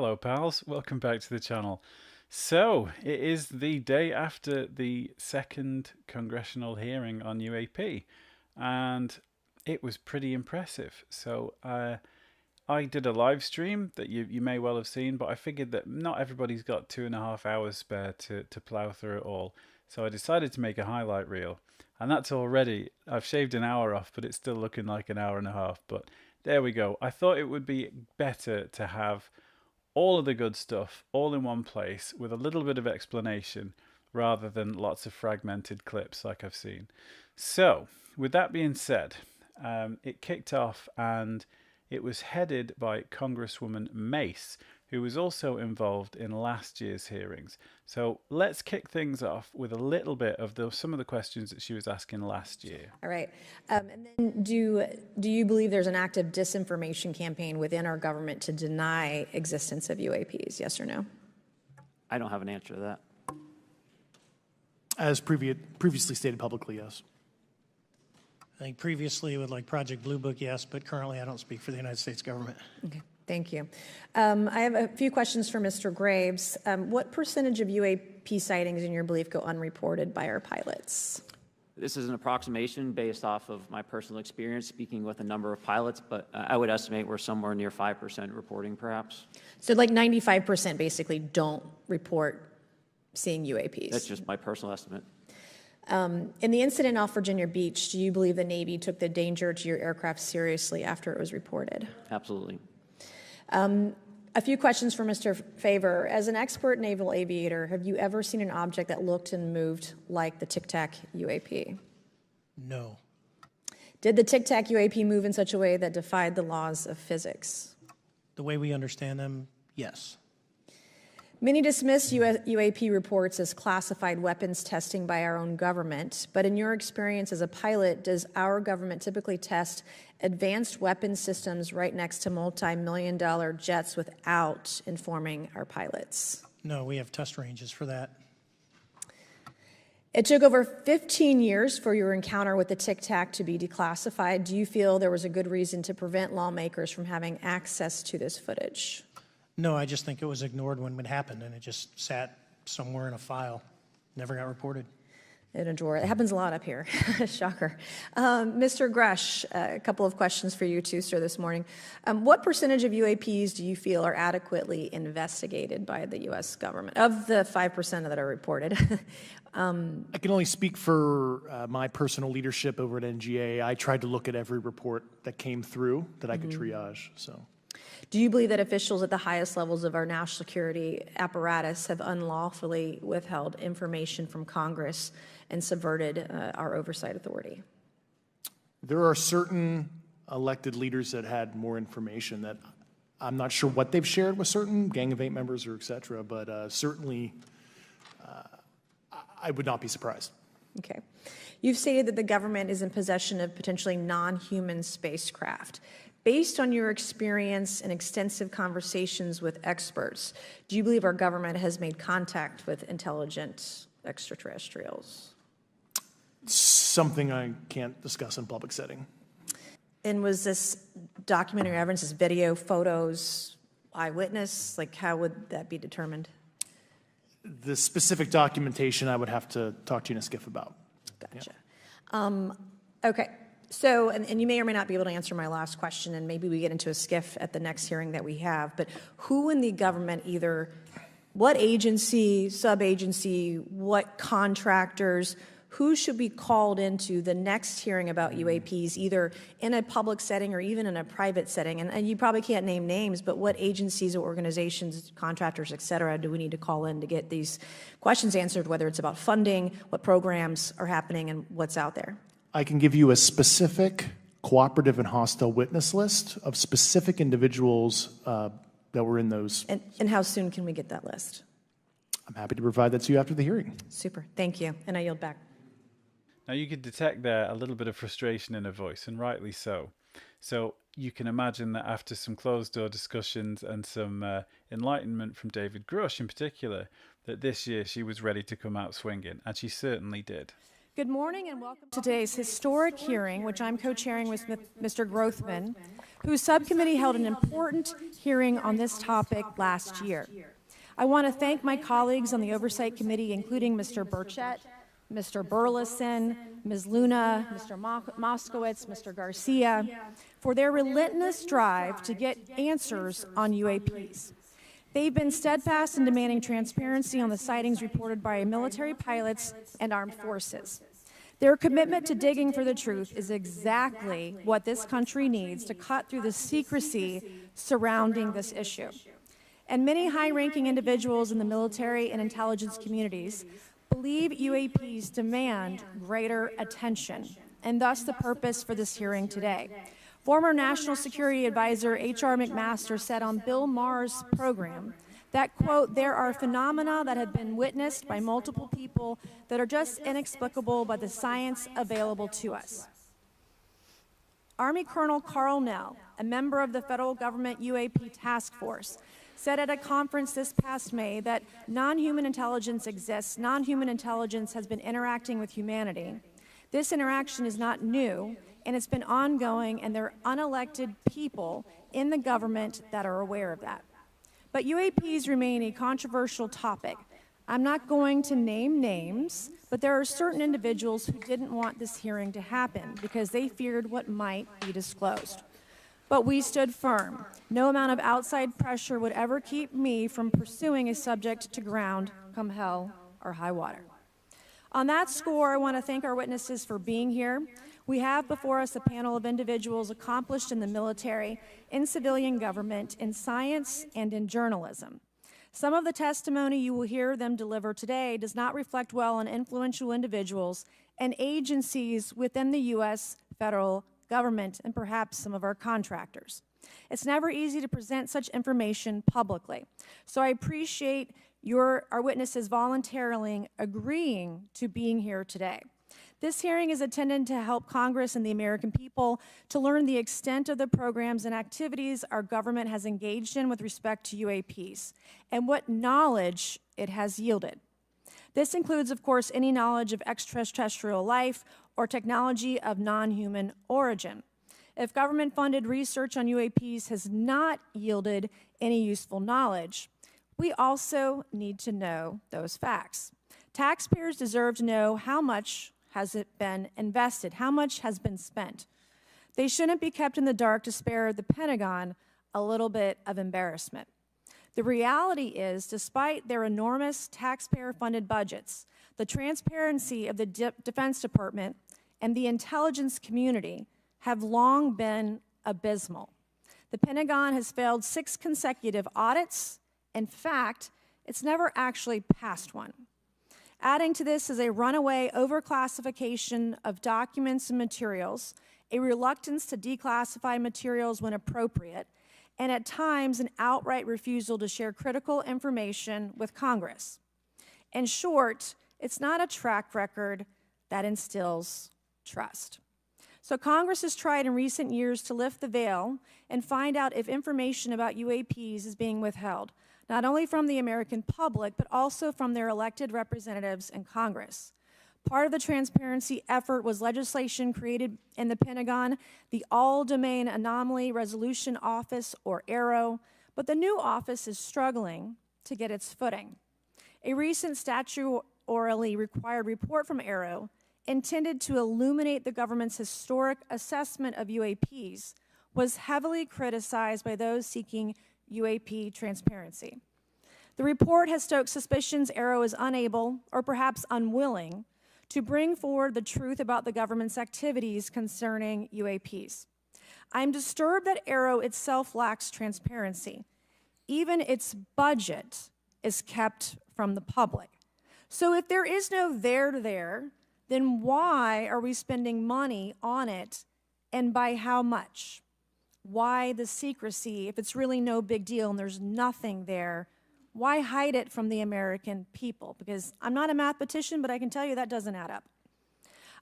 Hello pals, welcome back to the channel. So, it is the day after the second Congressional hearing on UAP, and it was pretty impressive. So, I did a live stream that you may well have seen, but I figured that not everybody's got 2.5 hours spare to plow through it all. So I decided to make a highlight reel, and that's already, I've shaved an hour off, but it's still looking like an hour and a half. But there we go. I thought it would be better to have all of the good stuff all in one place with a little bit of explanation rather than lots of fragmented clips like I've seen. So, with that being said, it kicked off and it was headed by Congresswoman Mace, who was also involved in last year's hearings. So let's kick things off with a little bit of some of the questions that she was asking last year. All right. And then do you believe there's an active disinformation campaign within our government to deny existence of UAPs? Yes or no? I don't have an answer to that. As previously stated publicly, yes. I think previously with like Project Blue Book, yes, but currently I don't speak for the United States government. Okay, thank you. I have a few questions for Mr. Graves. What percentage of UAP sightings, in your belief, go unreported by our pilots? This is an approximation based off of my personal experience speaking with a number of pilots, but I would estimate we're somewhere near 5% reporting, perhaps. So like 95% basically don't report seeing UAPs? That's just my personal estimate. In the incident off Virginia Beach, do you believe the Navy took the danger to your aircraft seriously after it was reported? Absolutely. A few questions for Mr. Favor. As an expert naval aviator, have you ever seen an object that looked and moved like the Tic Tac UAP? No. Did the Tic Tac UAP move in such a way that defied the laws of physics? The way we understand them, yes. Many dismiss UAP reports as classified weapons testing by our own government, but in your experience as a pilot, does our government typically test advanced weapon systems right next to multi-million-dollar jets without informing our pilots? No, we have test ranges for that. It took over 15 years for your encounter with the Tic Tac to be declassified. Do you feel there was a good reason to prevent lawmakers from having access to this footage? No, I just think it was ignored when it happened, and it just sat somewhere in a file. Never got reported. In a drawer. It happens a lot up here. Shocker. Mr. Grush, a couple of questions for you too, sir, this morning. What percentage of UAPs do you feel are adequately investigated by the U.S. government, of the 5% that are reported? I can only speak for my personal leadership over at NGA. I tried to look at every report that came through that I could triage. So, do you believe that officials at the highest levels of our national security apparatus have unlawfully withheld information from Congress and subverted our oversight authority? there are certain elected leaders that had more information that I'm not sure what they've shared with certain Gang of Eight members or et cetera, but certainly I would not be surprised. Okay. You've stated that the government is in possession of potentially non-human spacecraft. Based on your experience and extensive conversations with experts, do you believe our government has made contact with intelligent extraterrestrials? Something I can't discuss in public setting. And was this documentary evidence, this video, photos, eyewitness? Like, how would that be determined? The specific documentation I would have to talk to you in a skiff about. Gotcha. Yeah. Okay. So, and you may or may not be able to answer my last question, and maybe we get into a skiff at the next hearing that we have, but who in the government, either what agency, sub-agency, what contractors, who should be called into the next hearing about UAPs, either in a public setting or even in a private setting? And you probably can't name names, but what agencies or organizations, contractors, et cetera, do we need to call in to get these questions answered, whether it's about funding, what programs are happening, and what's out there? I can give you a specific cooperative and hostile witness list of specific individuals that were in those. And how soon can we get that list? I'm happy to provide that to you after the hearing. Super. Thank you. And I yield back. Now you could detect there a little bit of frustration in her voice, and rightly so. So you can imagine that after some closed-door discussions and some enlightenment from David Grush in particular, that this year she was ready to come out swinging, and she certainly did. Good morning and welcome to today's historic hearing, which I'm co-chairing with Mr. Grothman, whose subcommittee held an important hearing on this topic last year. I want to thank my colleagues on the Oversight Committee, including Mr. Burchett, Mr. Burleson, Ms. Luna, Mr. Moskowitz, Mr. Garcia, for their relentless drive to get answers on UAPs. They've been steadfast in demanding transparency on the sightings reported by military pilots and armed forces. Their commitment to digging for the truth is exactly what this country needs to cut through the secrecy surrounding this issue. And many high-ranking individuals in the military and intelligence communities believe UAPs demand greater attention, and thus the purpose for this hearing today. Former National Security Advisor H.R. McMaster said on Bill Maher's program that, quote, there are phenomena that have been witnessed by multiple people that are just inexplicable by the science available to us. Army Colonel Carl Nell, a member of the federal government UAP task force, said at a conference this past May that non-human intelligence exists. Non-human intelligence has been interacting with humanity. This interaction is not new, and it's been ongoing, and there are unelected people in the government that are aware of that. But UAPs remain a controversial topic. I'm not going to name names, but there are certain individuals who didn't want this hearing to happen because they feared what might be disclosed. But we stood firm. No amount of outside pressure would ever keep me from pursuing a subject to ground, come hell or high water. On that score, I want to thank our witnesses for being here. We have before us a panel of individuals accomplished in the military, in civilian government, in science, and in journalism. Some of the testimony you will hear them deliver today does not reflect well on influential individuals and agencies within the U.S. federal government and perhaps some of our contractors. It's never easy to present such information publicly. So I appreciate our witnesses voluntarily agreeing to being here today. This hearing is intended to help Congress and the American people to learn the extent of the programs and activities our government has engaged in with respect to UAPs and what knowledge it has yielded. This includes, of course, any knowledge of extraterrestrial life or technology of non-human origin. If government-funded research on UAPs has not yielded any useful knowledge, we also need to know those facts. Taxpayers deserve to know how much has it been invested, how much has been spent. They shouldn't be kept in the dark to spare the Pentagon a little bit of embarrassment. The reality is, despite their enormous taxpayer-funded budgets, the transparency of the Defense Department and the intelligence community have long been abysmal. The Pentagon has failed 6 consecutive audits. In fact, it's never actually passed one. Adding to this is a runaway overclassification of documents and materials, a reluctance to declassify materials when appropriate, and at times an outright refusal to share critical information with Congress. In short, it's not a track record that instills trust. So Congress has tried in recent years to lift the veil and find out if information about UAPs is being withheld, not only from the American public, but also from their elected representatives in Congress. Part of the transparency effort was legislation created in the Pentagon, the All-Domain Anomaly Resolution Office, or AARO, but the new office is struggling to get its footing. A recent statutorily required report from AARO, intended to illuminate the government's historic assessment of UAPs, was heavily criticized by those seeking UAP transparency. The report has stoked suspicions AARO is unable, or perhaps unwilling, to bring forward the truth about the government's activities concerning UAPs. I'm disturbed that AARO itself lacks transparency. Even its budget is kept from the public. So if there is no there, then why are we spending money on it, and by how much? Why the secrecy if it's really no big deal and there's nothing there? Why hide it from the American people? Because I'm not a mathematician, but I can tell you that doesn't add up.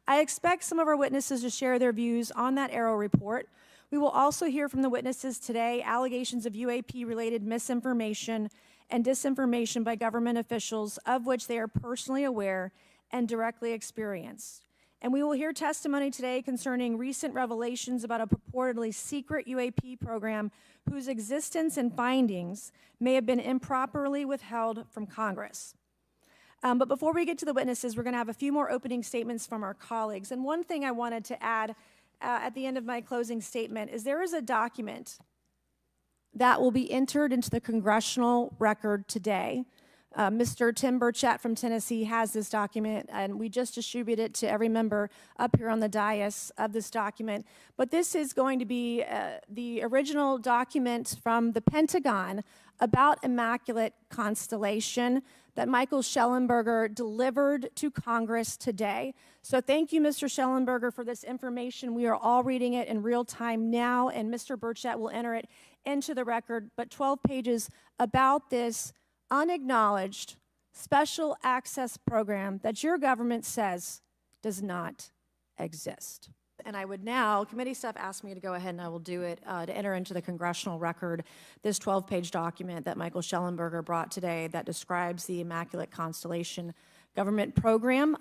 I expect some of our witnesses to share their views on that AARO report. We will also hear from the witnesses today allegations of UAP-related misinformation and disinformation by government officials of which they are personally aware and directly experienced. And we will hear testimony today concerning recent revelations about a purportedly secret UAP program whose existence and findings may have been improperly withheld from Congress. But before we get to the witnesses, we're going to have a few more opening statements from our colleagues. And one thing I wanted to add at the end of my closing statement is there is a document that will be entered into the congressional record today. Mr. Tim Burchett from Tennessee has this document, and we just distributed it to every member up here on the dais of this document. But this is going to be the original document from the Pentagon about Immaculate Constellation that Michael Schellenberger delivered to Congress today. So thank you, Mr. Schellenberger, for this information. We are all reading it in real time now, and Mr. Burchett will enter it into the record. But 12 pages about this unacknowledged special access program that your government says does not exist. And I would now, committee staff asked me to go ahead and I will do it, to enter into the congressional record this 12-page document that Michael Schellenberger brought today that describes the Immaculate Constellation government program.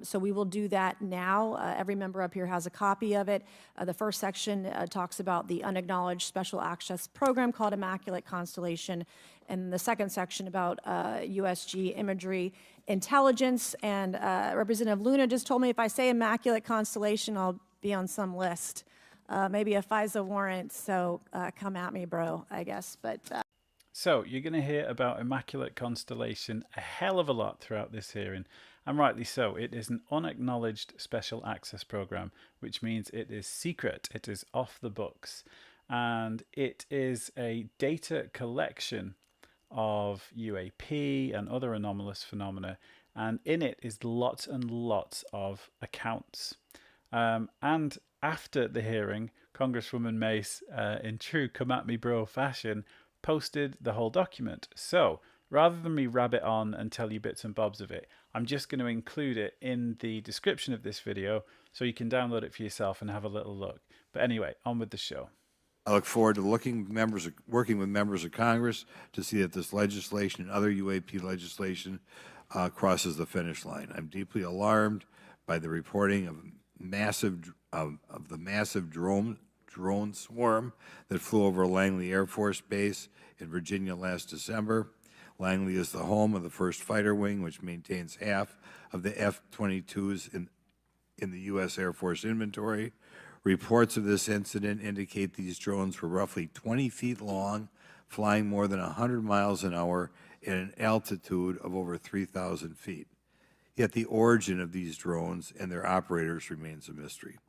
So we will do that now. Every member up here has a copy of it. The first section talks about the unacknowledged special access program called Immaculate Constellation, and the second section about USG imagery intelligence. And Representative Luna just told me if I say Immaculate Constellation, I'll be on some list, maybe a FISA warrant. So come at me, bro, I guess. But So you're going to hear about Immaculate Constellation a hell of a lot throughout this hearing, and rightly so. It is an unacknowledged special access program, which means it is secret, it is off the books, and it is a data collection of UAP and other anomalous phenomena, and in it is lots and lots of accounts. And after the hearing, Congresswoman Mace, in true come at me bro fashion, posted the whole document. So rather than me rabbit on and tell you bits and bobs of it, I'm just going to include it in the description of this video so you can download it for yourself and have a little look. But anyway, on with the show. I look forward to working with members of Congress to see that this legislation and other UAP legislation crosses the finish line. I'm deeply alarmed by the reporting of the massive drone swarm that flew over Langley Air Force Base in Virginia last December. Langley is the home of the 1st Fighter Wing, which maintains half of the F-22s in the U.S. Air Force inventory. Reports of this incident indicate these drones were roughly 20 feet long, flying more than 100 miles an hour at an altitude of over 3,000 feet. Yet the origin of these drones and their operators remains a mystery.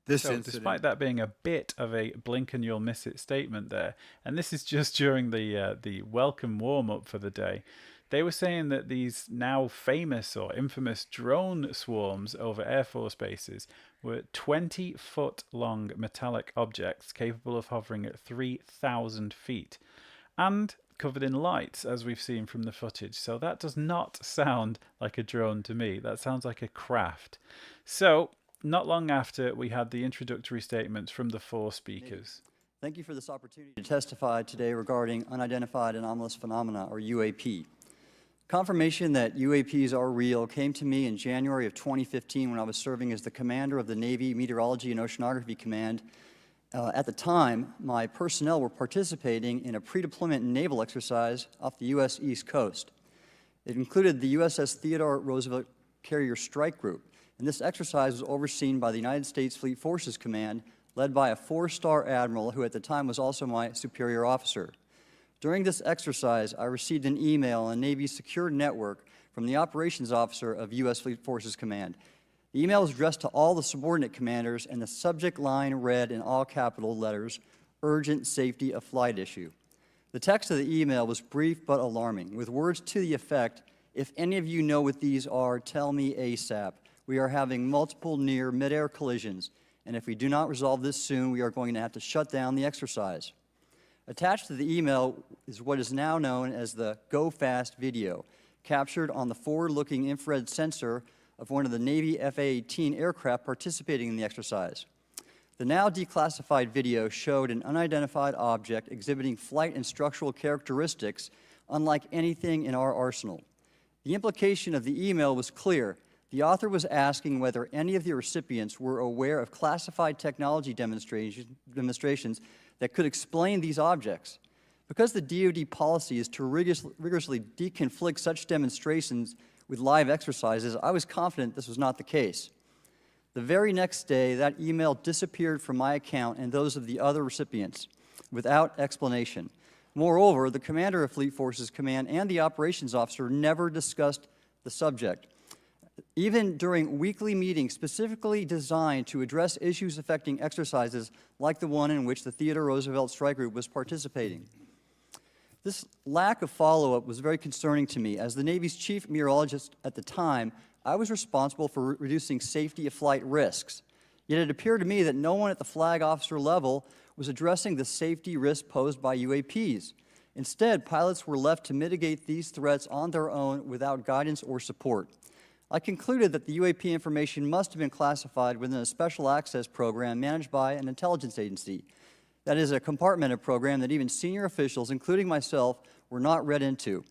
Despite that being a bit of a blink and you'll miss it statement there, and this is just during the welcome warm-up for the day, they were saying that these now famous or infamous drone swarms over Air Force bases were 20-foot-long metallic objects capable of hovering at 3,000 feet and covered in lights, as we've seen from the footage. So that does not sound like a drone to me. That sounds like a craft. So not long after, we had the introductory statements from the 4 speakers. Thank you for this opportunity to testify today regarding unidentified anomalous phenomena, or UAP. Confirmation that UAPs are real came to me in January of 2015 when I was serving as the commander of the Navy Meteorology and Oceanography Command. At the time, my personnel were participating in a pre-deployment naval exercise off the U.S. East Coast. It included the USS Theodore Roosevelt Carrier Strike Group, and this exercise was overseen by the United States Fleet Forces Command, led by a 4-star admiral who at the time was also my superior officer. During this exercise, I received an email on Navy's secure network from the operations officer of U.S. Fleet Forces Command. The email was addressed to all the subordinate commanders, and the subject line read in all capital letters, "Urgent Safety of Flight Issue." The text of the email was brief but alarming, with words to the effect, "If any of you know what these are, tell me ASAP. We are having multiple near mid-air collisions, and if we do not resolve this soon, we are going to have to shut down the exercise." Attached to the email is what is now known as the Go Fast video, captured on the forward-looking infrared sensor of one of the Navy F-A-18 aircraft participating in the exercise. The now declassified video showed an unidentified object exhibiting flight and structural characteristics unlike anything in our arsenal. The implication of the email was clear. The author was asking whether any of the recipients were aware of classified technology demonstrations that could explain these objects. Because the DoD policy is to rigorously deconflict such demonstrations with live exercises, I was confident this was not the case. The very next day, that email disappeared from my account and those of the other recipients without explanation. Moreover, the commander of Fleet Forces Command and the operations officer never discussed the subject. Even during weekly meetings specifically designed to address issues affecting exercises like the one in which the Theodore Roosevelt Strike Group was participating. This lack of follow-up was very concerning to me. As the Navy's chief meteorologist at the time, I was responsible for reducing safety of flight risks. Yet it appeared to me that no one at the flag officer level was addressing the safety risks posed by UAPs. Instead, pilots were left to mitigate these threats on their own without guidance or support. I concluded that the UAP information must have been classified within a special access program managed by an intelligence agency. That is a compartmented program that even senior officials, including myself, were not read into.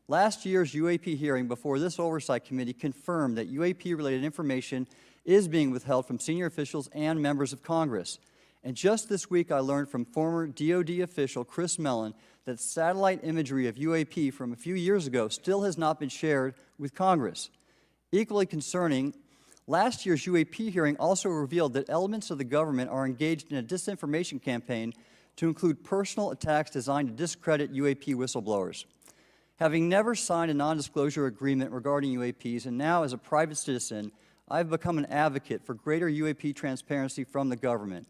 Last year's UAP hearing before this oversight committee confirmed that UAP-related information is being withheld from senior officials and members of Congress. And just this week, I learned from former DoD official Chris Mellon that satellite imagery of UAP from a few years ago still has not been shared with Congress. Equally concerning, last year's UAP hearing also revealed that elements of the government are engaged in a disinformation campaign to include personal attacks designed to discredit UAP whistleblowers. Having never signed a non-disclosure agreement regarding UAPs, and now as a private citizen, I've become an advocate for greater UAP transparency from the government.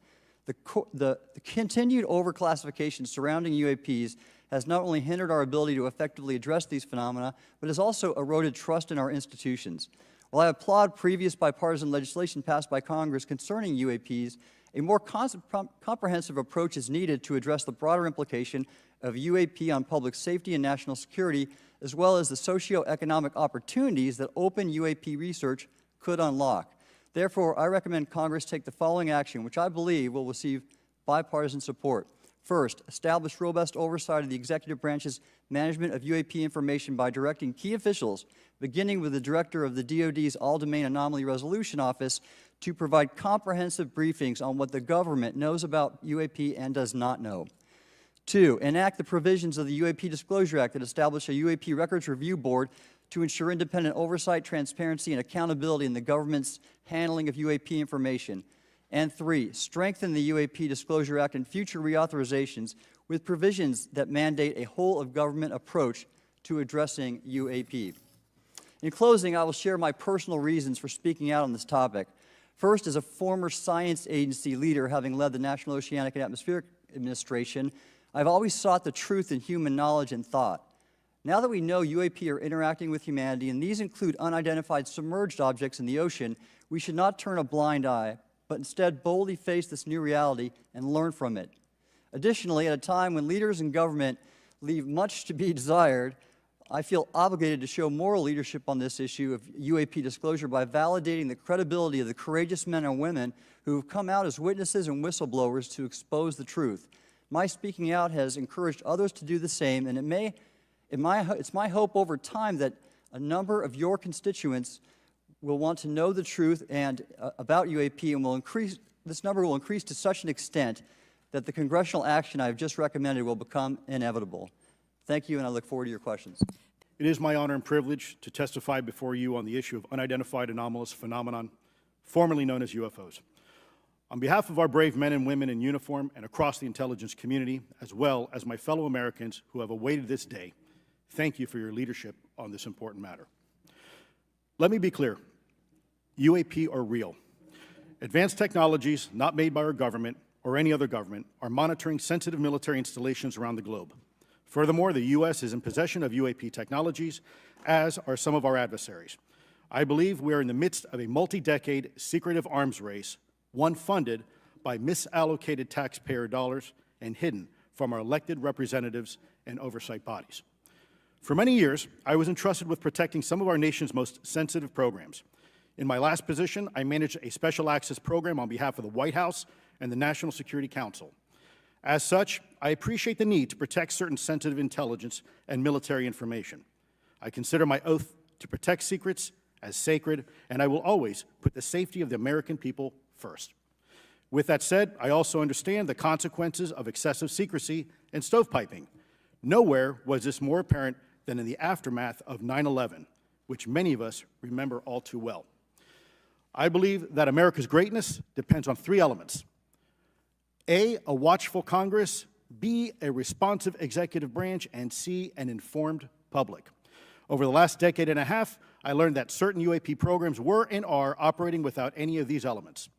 The continued overclassification surrounding UAPs has not only hindered our ability to effectively address these phenomena, but has also eroded trust in our institutions. While I applaud previous bipartisan legislation passed by Congress concerning UAPs, a more comprehensive approach is needed to address the broader implication of UAP on public safety and national security, as well as the socioeconomic opportunities that open UAP research could unlock. Therefore, I recommend Congress take the following action, which I believe will receive bipartisan support. First, establish robust oversight of the executive branch's management of UAP information by directing key officials, beginning with the director of the DoD's All-Domain Anomaly Resolution Office, to provide comprehensive briefings on what the government knows about UAP and does not know. Two, enact the provisions of the UAP Disclosure Act that establish a UAP Records Review Board to ensure independent oversight, transparency, and accountability in the government's handling of UAP information. And three, strengthen the UAP Disclosure Act and future reauthorizations with provisions that mandate a whole-of-government approach to addressing UAP. In closing, I will share my personal reasons for speaking out on this topic. First, as a former science agency leader, having led the National Oceanic and Atmospheric Administration, I've always sought the truth in human knowledge and thought. Now that we know UAP are interacting with humanity, and these include unidentified submerged objects in the ocean, we should not turn a blind eye, but instead boldly face this new reality and learn from it. Additionally, at a time when leaders in government leave much to be desired, I feel obligated to show moral leadership on this issue of UAP disclosure by validating the credibility of the courageous men and women who have come out as witnesses and whistleblowers to expose the truth. My speaking out has encouraged others to do the same, and it's my hope over time that a number of your constituents will want to know the truth and about UAP, and this number will increase to such an extent that the congressional action I have just recommended will become inevitable. Thank you, and I look forward to your questions. It is my honor and privilege to testify before you on the issue of unidentified anomalous phenomenon, formerly known as UFOs. On behalf of our brave men and women in uniform and across the intelligence community, as well as my fellow Americans who have awaited this day, thank you for your leadership on this important matter. Let me be clear. UAP are real. Advanced technologies not made by our government or any other government are monitoring sensitive military installations around the globe. Furthermore, the U.S. is in possession of UAP technologies, as are some of our adversaries. I believe we are in the midst of a multi-decade secretive arms race, one funded by misallocated taxpayer dollars and hidden from our elected representatives and oversight bodies. For many years, I was entrusted with protecting some of our nation's most sensitive programs. In my last position, I managed a special access program on behalf of the White House and the National Security Council. As such, I appreciate the need to protect certain sensitive intelligence and military information. I consider my oath to protect secrets as sacred, and I will always put the safety of the American people first. With that said, I also understand the consequences of excessive secrecy and stovepiping. Nowhere was this more apparent than in the aftermath of 9/11, which many of us remember all too well. I believe that America's greatness depends on three elements: A, a watchful Congress; B, a responsive executive branch; and C, an informed public. Over the last decade and a half, I learned that certain UAP programs were and are operating without any of these elements.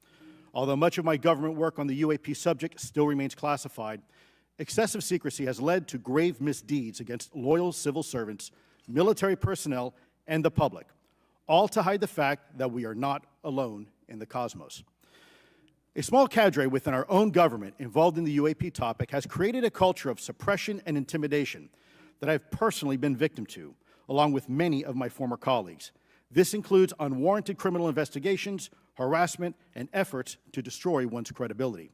Although much of my government work on the UAP subject still remains classified, excessive secrecy has led to grave misdeeds against loyal civil servants, military personnel, and the public, all to hide the fact that we are not alone in the cosmos. A small cadre within our own government involved in the UAP topic has created a culture of suppression and intimidation that I've personally been victim to, along with many of my former colleagues. This includes unwarranted criminal investigations, harassment, and efforts to destroy one's credibility.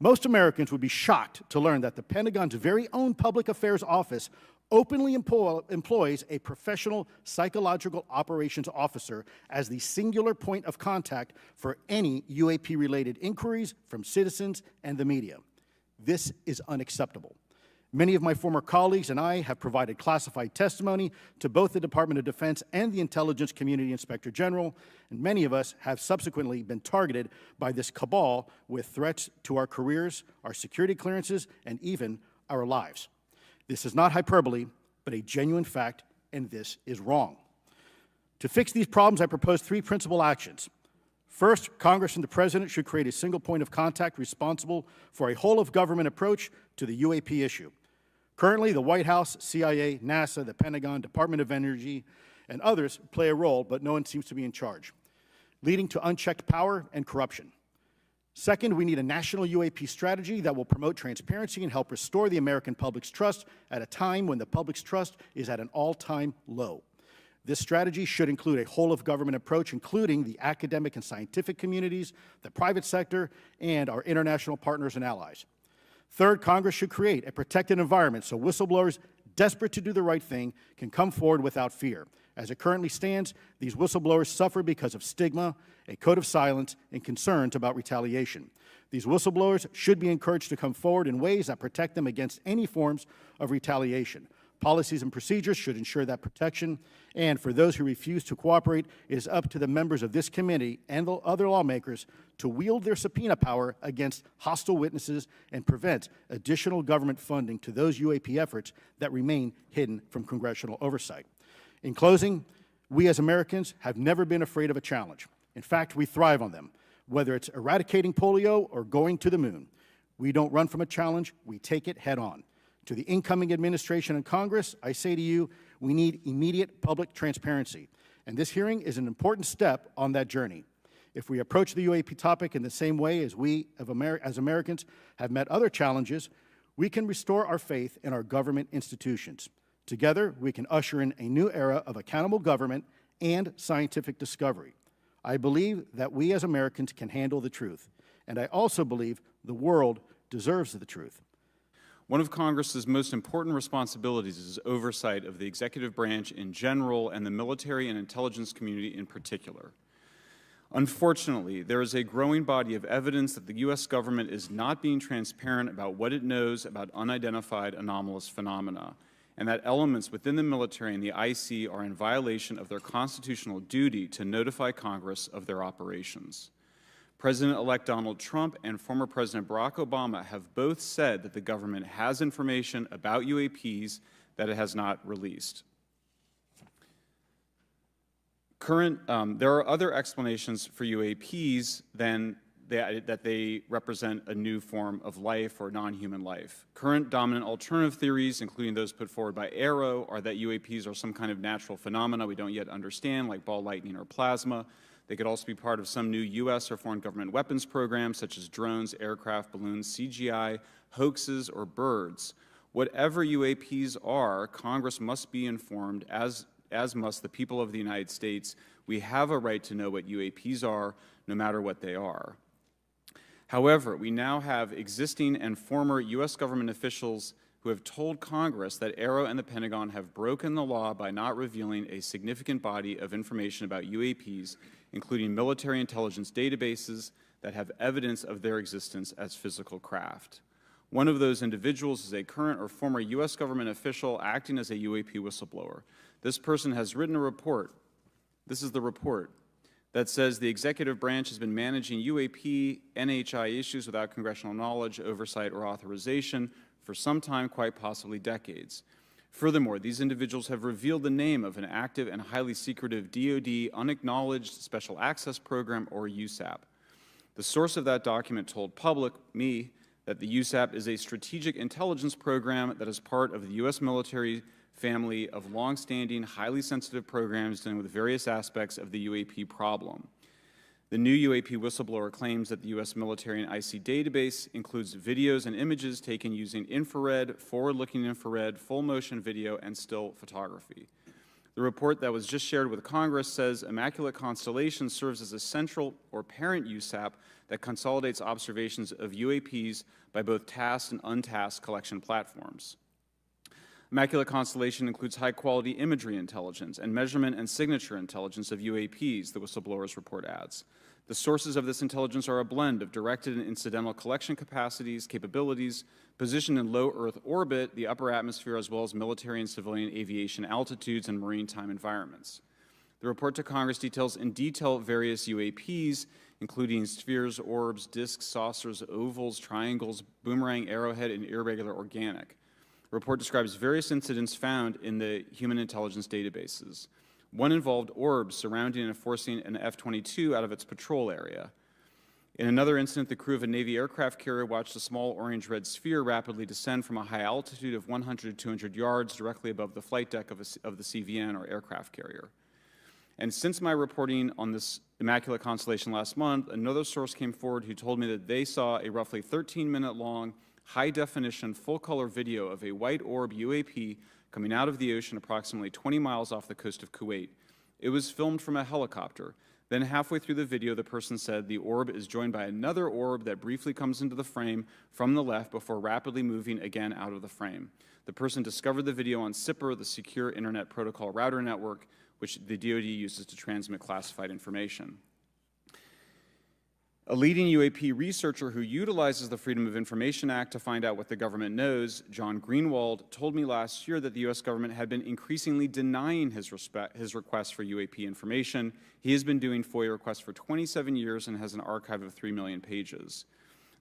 Most Americans would be shocked to learn that the Pentagon's very own Public Affairs Office openly employs a professional psychological operations officer as the singular point of contact for any UAP-related inquiries from citizens and the media. This is unacceptable. Many of my former colleagues and I have provided classified testimony to both the Department of Defense and the Intelligence Community Inspector General, and many of us have subsequently been targeted by this cabal with threats to our careers, our security clearances, and even our lives. This is not hyperbole, but a genuine fact, and this is wrong. To fix these problems, I propose three principal actions. First, Congress and the President should create a single point of contact responsible for a whole-of-government approach to the UAP issue. Currently, the White House, CIA, NASA, the Pentagon, Department of Energy, and others play a role, but no one seems to be in charge, leading to unchecked power and corruption. Second, we need a national UAP strategy that will promote transparency and help restore the American public's trust at a time when the public's trust is at an all-time low. This strategy should include a whole-of-government approach, including the academic and scientific communities, the private sector, and our international partners and allies. Third, Congress should create a protected environment so whistleblowers desperate to do the right thing can come forward without fear. As it currently stands, these whistleblowers suffer because of stigma, a code of silence, and concerns about retaliation. These whistleblowers should be encouraged to come forward in ways that protect them against any forms of retaliation. Policies and procedures should ensure that protection, and for those who refuse to cooperate, it is up to the members of this committee and the other lawmakers to wield their subpoena power against hostile witnesses and prevent additional government funding to those UAP efforts that remain hidden from congressional oversight. In closing, we as Americans have never been afraid of a challenge. In fact, we thrive on them, whether it's eradicating polio or going to the moon. We don't run from a challenge, we take it head on. To the incoming administration and Congress, I say to you, we need immediate public transparency, and this hearing is an important step on that journey. If we approach the UAP topic in the same way as we, as Americans, have met other challenges, we can restore our faith in our government institutions. Together, we can usher in a new era of accountable government and scientific discovery. I believe that we as Americans can handle the truth, and I also believe the world deserves the truth. One of Congress's most important responsibilities is oversight of the executive branch in general and the military and intelligence community in particular. Unfortunately, there is a growing body of evidence that the U.S. government is not being transparent about what it knows about unidentified anomalous phenomena, and that elements within the military and the IC are in violation of their constitutional duty to notify Congress of their operations. President-elect Donald Trump and former President Barack Obama have both said that the government has information about UAPs that it has not released. There are other explanations for UAPs than that they represent a new form of life or non-human life. Current dominant alternative theories, including those put forward by Arrow, are that UAPs are some kind of natural phenomena we don't yet understand, like ball lightning or plasma. They could also be part of some new U.S. or foreign government weapons programs, such as drones, aircraft, balloons, CGI, hoaxes, or birds. Whatever UAPs are, Congress must be informed, as must the people of the United States. We have a right to know what UAPs are, no matter what they are. However, we now have existing and former U.S. government officials who have told Congress that AARO and the Pentagon have broken the law by not revealing a significant body of information about UAPs, including military intelligence databases that have evidence of their existence as physical craft. One of those individuals is a current or former U.S. government official acting as a UAP whistleblower. This person has written a report. This is the report that says the executive branch has been managing UAP NHI issues without congressional knowledge, oversight, or authorization for some time, quite possibly decades. Furthermore, these individuals have revealed the name of an active and highly secretive DoD Unacknowledged Special Access Program, or USAP. The source of that document told me, that the USAP is a strategic intelligence program that is part of the U.S. military family of longstanding, highly sensitive programs dealing with various aspects of the UAP problem. The new UAP whistleblower claims that the U.S. military and IC database includes videos and images taken using infrared, forward-looking infrared, full-motion video, and still photography. The report that was just shared with Congress says Immaculate Constellation serves as a central or parent USAP that consolidates observations of UAPs by both tasked and untasked collection platforms. Immaculate Constellation includes high-quality imagery intelligence and measurement and signature intelligence of UAPs, the whistleblower's report adds. The sources of this intelligence are a blend of directed and incidental collection capabilities, positioned in low Earth orbit, the upper atmosphere, as well as military and civilian aviation altitudes and maritime environments. The report to Congress details in detail various UAPs, including spheres, orbs, disks, saucers, ovals, triangles, boomerang, arrowhead, and irregular organic. The report describes various incidents found in the human intelligence databases. One involved orbs surrounding and forcing an F-22 out of its patrol area. In another incident, the crew of a Navy aircraft carrier watched a small orange-red sphere rapidly descend from a high altitude of 100 to 200 yards directly above the flight deck of the CVN, or aircraft carrier. And since my reporting on this Immaculate Constellation last month, another source came forward who told me that they saw a roughly 13-minute-long, high-definition, full-color video of a white orb UAP coming out of the ocean approximately 20 miles off the coast of Kuwait. It was filmed from a helicopter. Then halfway through the video, the person said the orb is joined by another orb that briefly comes into the frame from the left before rapidly moving again out of the frame. The person discovered the video on SIPR, the Secure Internet Protocol Router Network, which the DoD uses to transmit classified information. A leading UAP researcher who utilizes the Freedom of Information Act to find out what the government knows, John Greenwald, told me last year that the U.S. government had been increasingly denying his request for UAP information. He has been doing FOIA requests for 27 years and has an archive of 3 million pages.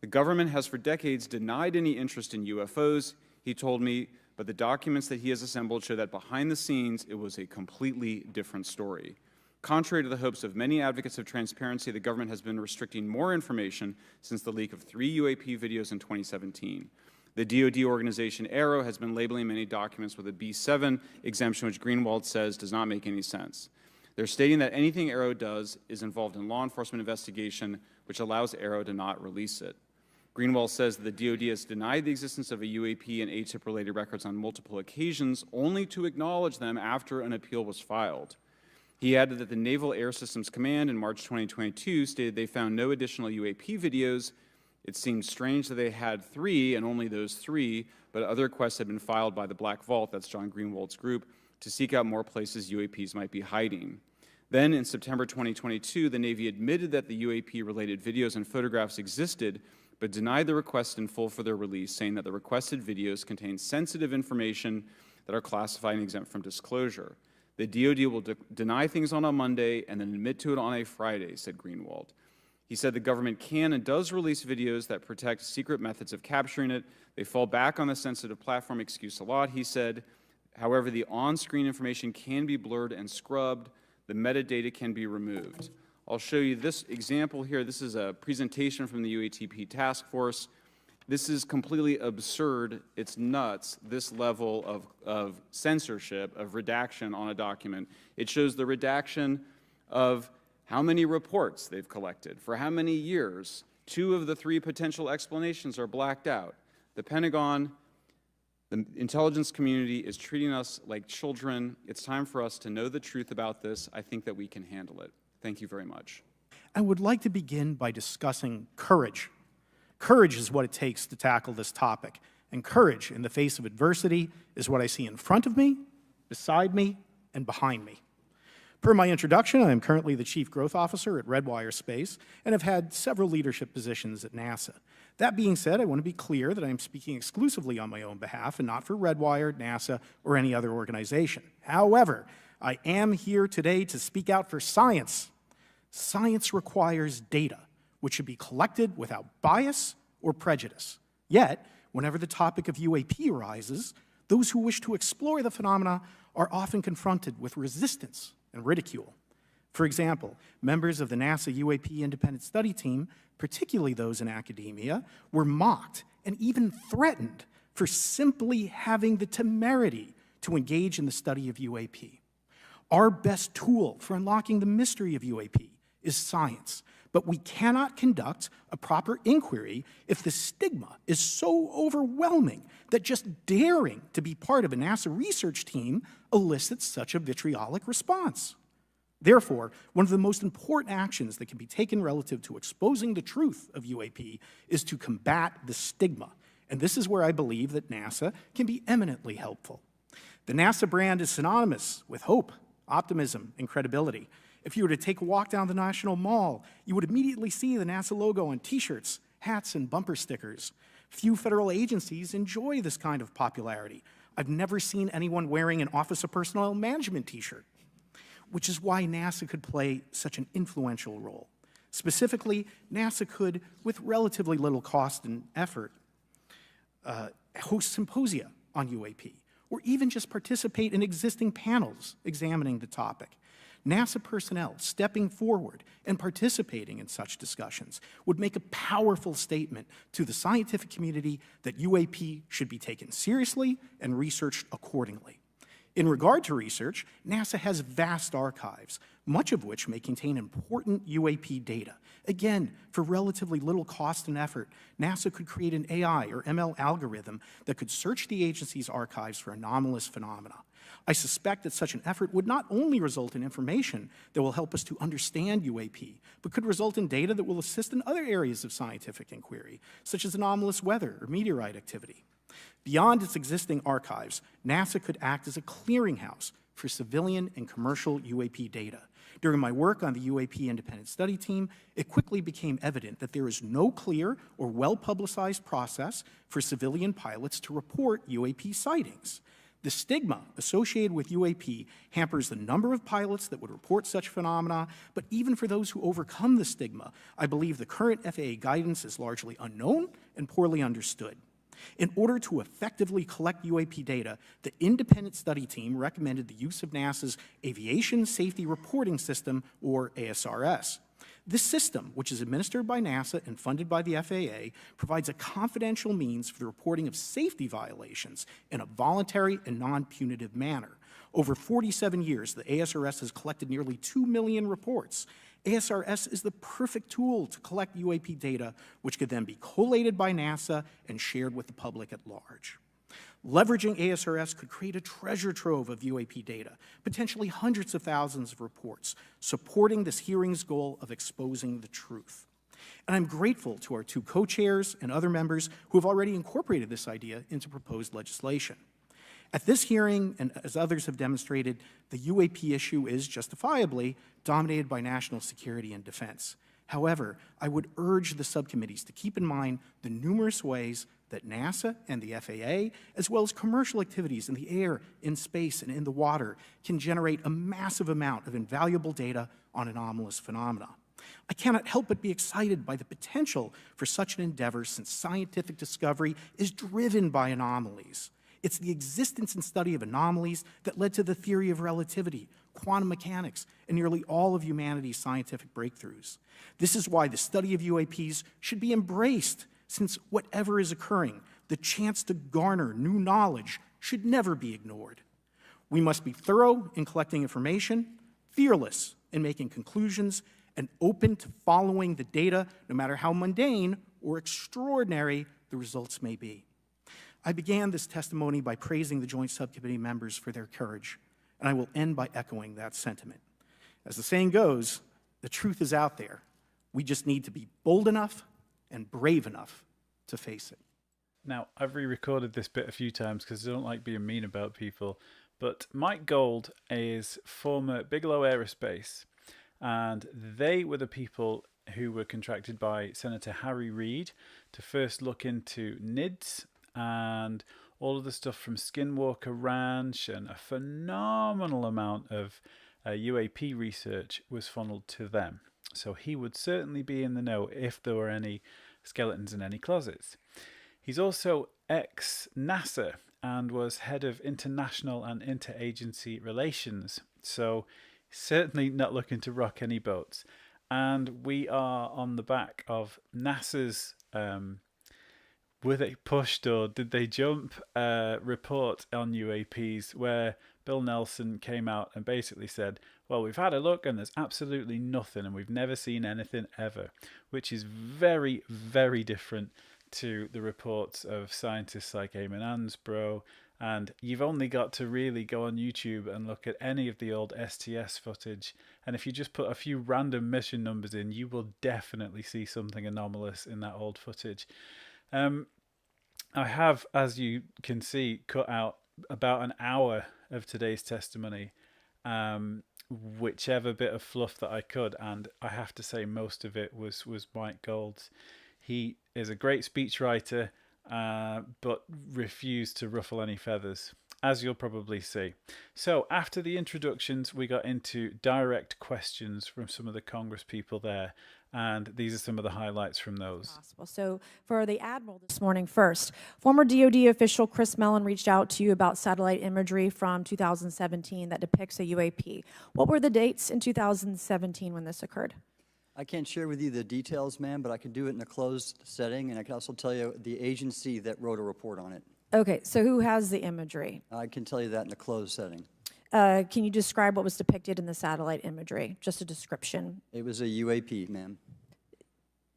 The government has for decades denied any interest in UFOs, he told me, but the documents that he has assembled show that behind the scenes it was a completely different story. Contrary to the hopes of many advocates of transparency, the government has been restricting more information since the leak of 3 UAP videos in 2017. The DoD organization AARO has been labeling many documents with a B7 exemption, which Greenwald says does not make any sense. They're stating that anything AARO does is involved in law enforcement investigation, which allows AARO to not release it. Greenwald says that the DoD has denied the existence of a UAP and ATIP-related records on multiple occasions, only to acknowledge them after an appeal was filed. He added that the Naval Air Systems Command in March 2022 stated they found no additional UAP videos. It seemed strange that they had 3, and only those 3, but other requests had been filed by the Black Vault, that's John Greenwald's group, to seek out more places UAPs might be hiding. Then, in September 2022, the Navy admitted that the UAP-related videos and photographs existed, but denied the request in full for their release, saying that the requested videos contain sensitive information that are classified and exempt from disclosure. The DoD will deny things on a Monday and then admit to it on a Friday, said Greenwald. He said the government can and does release videos that protect secret methods of capturing it. They fall back on the sensitive platform excuse a lot, he said. However, the on-screen information can be blurred and scrubbed. The metadata can be removed. I'll show you this example here. This is a presentation from the UATP task force. This is completely absurd. It's nuts, this level of censorship, of redaction on a document. It shows the redaction of how many reports they've collected, for how many years. 2 of the 3 potential explanations are blacked out. The Pentagon, the intelligence community is treating us like children. It's time for us to know the truth about this. I think that we can handle it. Thank you very much. I would like to begin by discussing courage. Courage is what it takes to tackle this topic. and courage in the face of adversity is what I see in front of me, beside me, and behind me. Per my introduction, I am currently the Chief Growth Officer at Redwire Space and have had several leadership positions at NASA. That being said, I want to be clear that I am speaking exclusively on my own behalf and not for Redwire, NASA, or any other organization. However, I am here today to speak out for science. Science requires data, which should be collected without bias or prejudice. Yet, whenever the topic of UAP arises, those who wish to explore the phenomena are often confronted with resistance and ridicule. For example, members of the NASA UAP Independent Study Team, particularly those in academia, were mocked and even threatened for simply having the temerity to engage in the study of UAP. Our best tool for unlocking the mystery of UAP is science, but we cannot conduct a proper inquiry if the stigma is so overwhelming that just daring to be part of a NASA research team elicits such a vitriolic response. Therefore, one of the most important actions that can be taken relative to exposing the truth of UAP is to combat the stigma, and this is where I believe that NASA can be eminently helpful. The NASA brand is synonymous with hope, optimism, and credibility. If you were to take a walk down the National Mall, you would immediately see the NASA logo on t-shirts, hats, and bumper stickers. Few federal agencies enjoy this kind of popularity. I've never seen anyone wearing an Office of Personnel Management t-shirt, which is why NASA could play such an influential role. Specifically, NASA could, with relatively little cost and effort, host symposia on UAP, or even just participate in existing panels examining the topic. NASA personnel stepping forward and participating in such discussions would make a powerful statement to the scientific community that UAP should be taken seriously and researched accordingly. In regard to research, NASA has vast archives, much of which may contain important UAP data. Again, for relatively little cost and effort, NASA could create an AI or ML algorithm that could search the agency's archives for anomalous phenomena. I suspect that such an effort would not only result in information that will help us to understand UAP, but could result in data that will assist in other areas of scientific inquiry, such as anomalous weather or meteorite activity. Beyond its existing archives, NASA could act as a clearinghouse for civilian and commercial UAP data. During my work on the UAP Independent Study Team, it quickly became evident that there is no clear or well-publicized process for civilian pilots to report UAP sightings. The stigma associated with UAP hampers the number of pilots that would report such phenomena, but even for those who overcome the stigma, I believe the current FAA guidance is largely unknown and poorly understood. In order to effectively collect UAP data, the independent study team recommended the use of NASA's Aviation Safety Reporting System, or ASRS. This system, which is administered by NASA and funded by the FAA, provides a confidential means for the reporting of safety violations in a voluntary and non-punitive manner. Over 47 years, the ASRS has collected nearly 2 million reports. ASRS is the perfect tool to collect UAP data, which could then be collated by NASA and shared with the public at large. Leveraging ASRS could create a treasure trove of UAP data, potentially hundreds of thousands of reports, supporting this hearing's goal of exposing the truth. And I'm grateful to our two co-chairs and other members who have already incorporated this idea into proposed legislation. At this hearing, and as others have demonstrated, the UAP issue is justifiably dominated by national security and defense. However, I would urge the subcommittees to keep in mind the numerous ways that NASA and the FAA, as well as commercial activities in the air, in space, and in the water, can generate a massive amount of invaluable data on anomalous phenomena. I cannot help but be excited by the potential for such an endeavor, since scientific discovery is driven by anomalies. It's the existence and study of anomalies that led to the theory of relativity, quantum mechanics, and nearly all of humanity's scientific breakthroughs. This is why the study of UAPs should be embraced, since whatever is occurring, the chance to garner new knowledge should never be ignored. We must be thorough in collecting information, fearless in making conclusions, and open to following the data, no matter how mundane or extraordinary the results may be. I began this testimony by praising the Joint Subcommittee members for their courage, and I will end by echoing that sentiment. As the saying goes, the truth is out there. We just need to be bold enough and brave enough to face it. Now, I've re-recorded this bit a few times because I don't like being mean about people, but Mike Gold is former Bigelow Aerospace, and they were the people who were contracted by Senator Harry Reid to first look into NIDS and all of the stuff from Skinwalker Ranch, and a phenomenal amount of UAP research was funneled to them. So he would certainly be in the know if there were any skeletons in any closets. He's also ex-NASA and was head of international and interagency relations. So certainly not looking to rock any boats. And we are on the back of NASA's were they pushed or did they jump report on UAPs, where Bill Nelson came out and basically said, well, we've had a look and there's absolutely nothing and we've never seen anything ever, which is very, very different to the reports of scientists like Eamon Ansbro. And you've only got to really go on YouTube and look at any of the old STS footage. And if you just put a few random mission numbers in, you will definitely see something anomalous in that old footage. I have, as you can see, cut out about an hour of today's testimony, whichever bit of fluff that I could, and I have to say most of it was Mike Gold's. He is a great speechwriter, but refused to ruffle any feathers, as you'll probably see. So after the introductions, we got into direct questions from some of the Congress people there, and these are some of the highlights from those. Possible. So for the Admiral this morning first, former DoD official Chris Mellon reached out to you about satellite imagery from 2017 that depicts a UAP. What were the dates in 2017 when this occurred? I can't share with you the details, ma'am, but I can do it in a closed setting, and I can also tell you the agency that wrote a report on it. Okay, so who has the imagery? I can tell you that in a closed setting. Can you describe what was depicted in the satellite imagery? Just a description. It was a UAP, ma'am.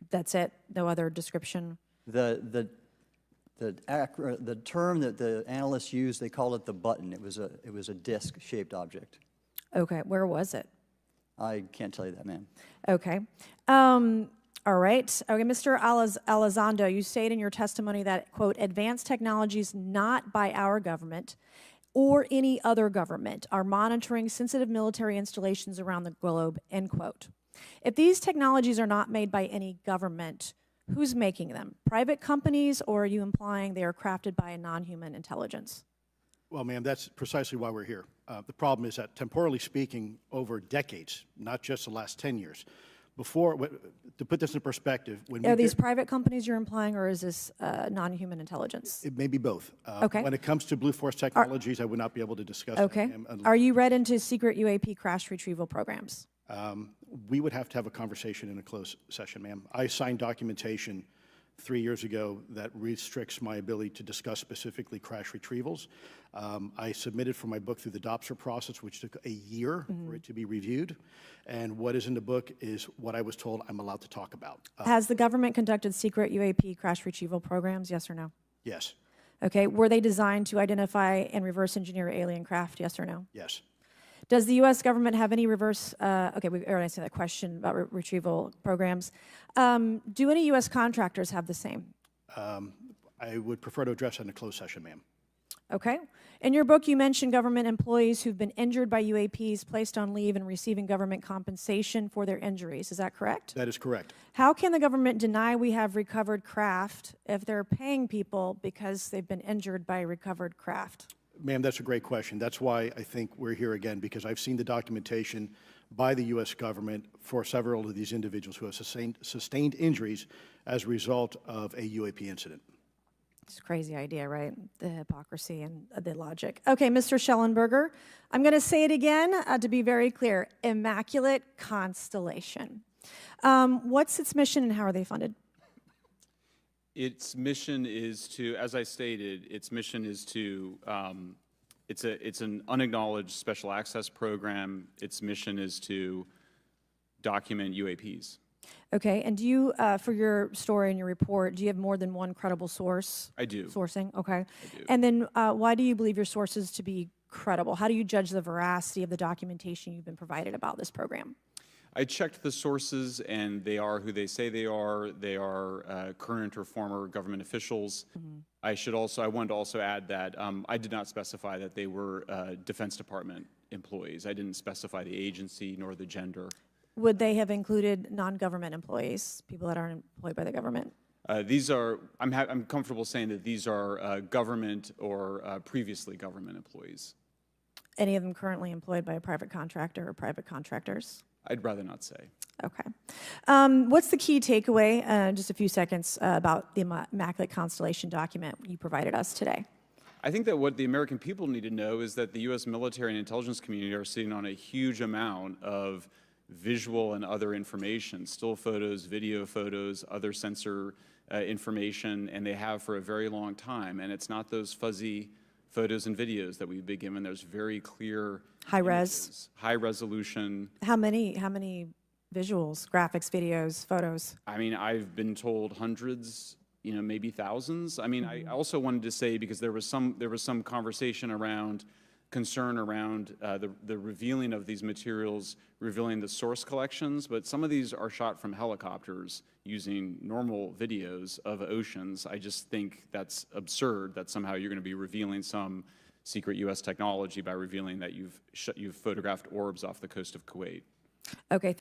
That's it? No other description? The term that the analysts used, they called it the button. It was a disc-shaped object. Okay, where was it? I can't tell you that, ma'am. Okay. All right. Okay, Mr. Elizondo, you state in your testimony that, quote, advanced technologies not by our government or any other government are monitoring sensitive military installations around the globe, end quote. If these technologies are not made by any government, who's making them? Private companies, or are you implying they are crafted by a non-human intelligence? Well, ma'am, that's precisely why we're here. The problem is that, temporally speaking, over decades, not just the last 10 years, to put this in perspective, when are these private companies you're implying, or is this non-human intelligence? It may be both. Okay. When it comes to Blue Force Technologies, I would not be able to discuss okay. that. Are you read into secret UAP crash retrieval programs? We would have to have a conversation in a closed session, ma'am. I signed documentation 3 years ago that restricts my ability to discuss specifically crash retrievals. I submitted for my book through the DOPSR process, which took a year for it to be reviewed. And what is in the book is what I was told I'm allowed to talk about. Has the government conducted secret UAP crash retrieval programs, yes or no? Yes. Okay, were they designed to identify and reverse engineer alien craft, yes or no? Yes. Does the U.S. government have any reverse, okay, we've already answered that question about retrieval programs. Do any U.S. contractors have the same? I would prefer to address that in a closed session, ma'am. Okay. In your book, you mentioned government employees who've been injured by UAPs, placed on leave, and receiving government compensation for their injuries. Is that correct? That is correct. How can the government deny we have recovered craft if they're paying people because they've been injured by recovered craft? Ma'am, that's a great question. That's why I think we're here again, because I've seen the documentation by the U.S. government for several of these individuals who have sustained injuries as a result of a UAP incident. It's a crazy idea, right? The hypocrisy and the logic. Okay, Mr. Schellenberger, I'm going to say it again to be very clear. Immaculate Constellation. What's its mission and how are they funded? Its mission is to, as I stated, its mission is to, it's an unacknowledged special access program. Its mission is to document UAPs. Okay, and do you, for your story and your report, do you have more than one credible source? I do. Sourcing, okay. I do. And then why do you believe your sources to be credible? How do you judge the veracity of the documentation you've been provided about this program? I checked the sources, and they are who they say they are. They are current or former government officials. I wanted to also add that I did not specify that they were Defense Department employees. I didn't specify the agency nor the gender. Would they have included non-government employees, people that aren't employed by the government? I'm comfortable saying that these are government or previously government employees. Any of them currently employed by a private contractor or private contractors? I'd rather not say. Okay. What's the key takeaway, just a few seconds, about the Immaculate Constellation document you provided us today? I think that what the American people need to know is that the U.S. military and intelligence community are sitting on a huge amount of visual and other information, still photos, video photos, other sensor information, and they have for a very long time. And it's not those fuzzy photos and videos that we've been given. There's very clear High images, res. high resolution. How many visuals, graphics, videos, photos? I mean, I've been told hundreds, maybe thousands. I mean, I also wanted to say, because there was some conversation around concern around the revealing of these materials, revealing the source collections, but some of these are shot from helicopters using normal videos of oceans. I just think that's absurd that somehow you're going to be revealing some secret U.S. technology by revealing that you've photographed orbs off the coast of Kuwait. Okay.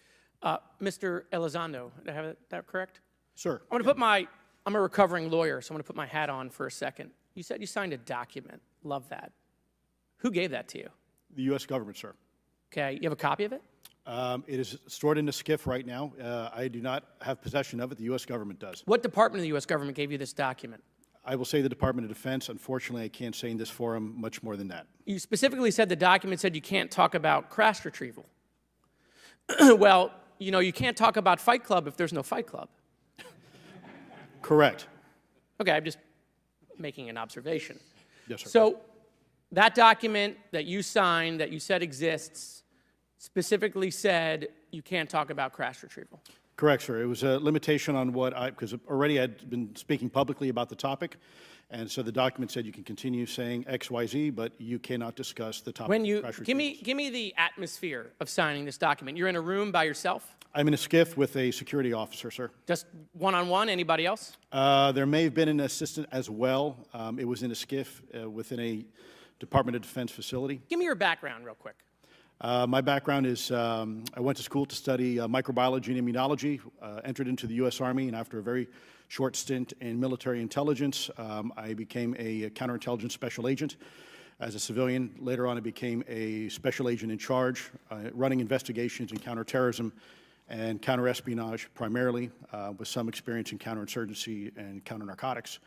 Mr. Elizondo, did I have that correct? Sir. I'm a recovering lawyer, so I'm going to put my hat on for a second. You said you signed a document. Love that. Who gave that to you? The U.S. government, sir. Okay, you have a copy of it? It is stored in a SCIF right now. I do not have possession of it. The U.S. government does. What department of the U.S. government gave you this document? I will say the Department of Defense. Unfortunately, I can't say in this forum much more than that. You specifically said the document said you can't talk about crash retrieval. Well, you can't talk about Fight Club if there's no Fight Club. Correct. Okay, I'm just making an observation. Yes, sir. So that document that you signed, that you said exists, specifically said you can't talk about crash retrieval. Correct, sir. It was a limitation on because already I'd been speaking publicly about the topic, and so the document said you can continue saying X, Y, Z, but you cannot discuss the topic. When you of crash give retrievals. me the atmosphere of signing this document. You're in a room by yourself? I'm in a SCIF with a security officer, sir. Just one-on-one? Anybody else? There may have been an assistant as well. It was in a SCIF within a Department of Defense facility. Give me your background real quick. My background is I went to school to study microbiology and immunology, entered into the U.S. Army, and after a very short stint in military intelligence, I became a counterintelligence special agent. As a civilian, later on I became a special agent in charge, running investigations in counterterrorism and counterespionage primarily, with some experience in counterinsurgency and counternarcotics.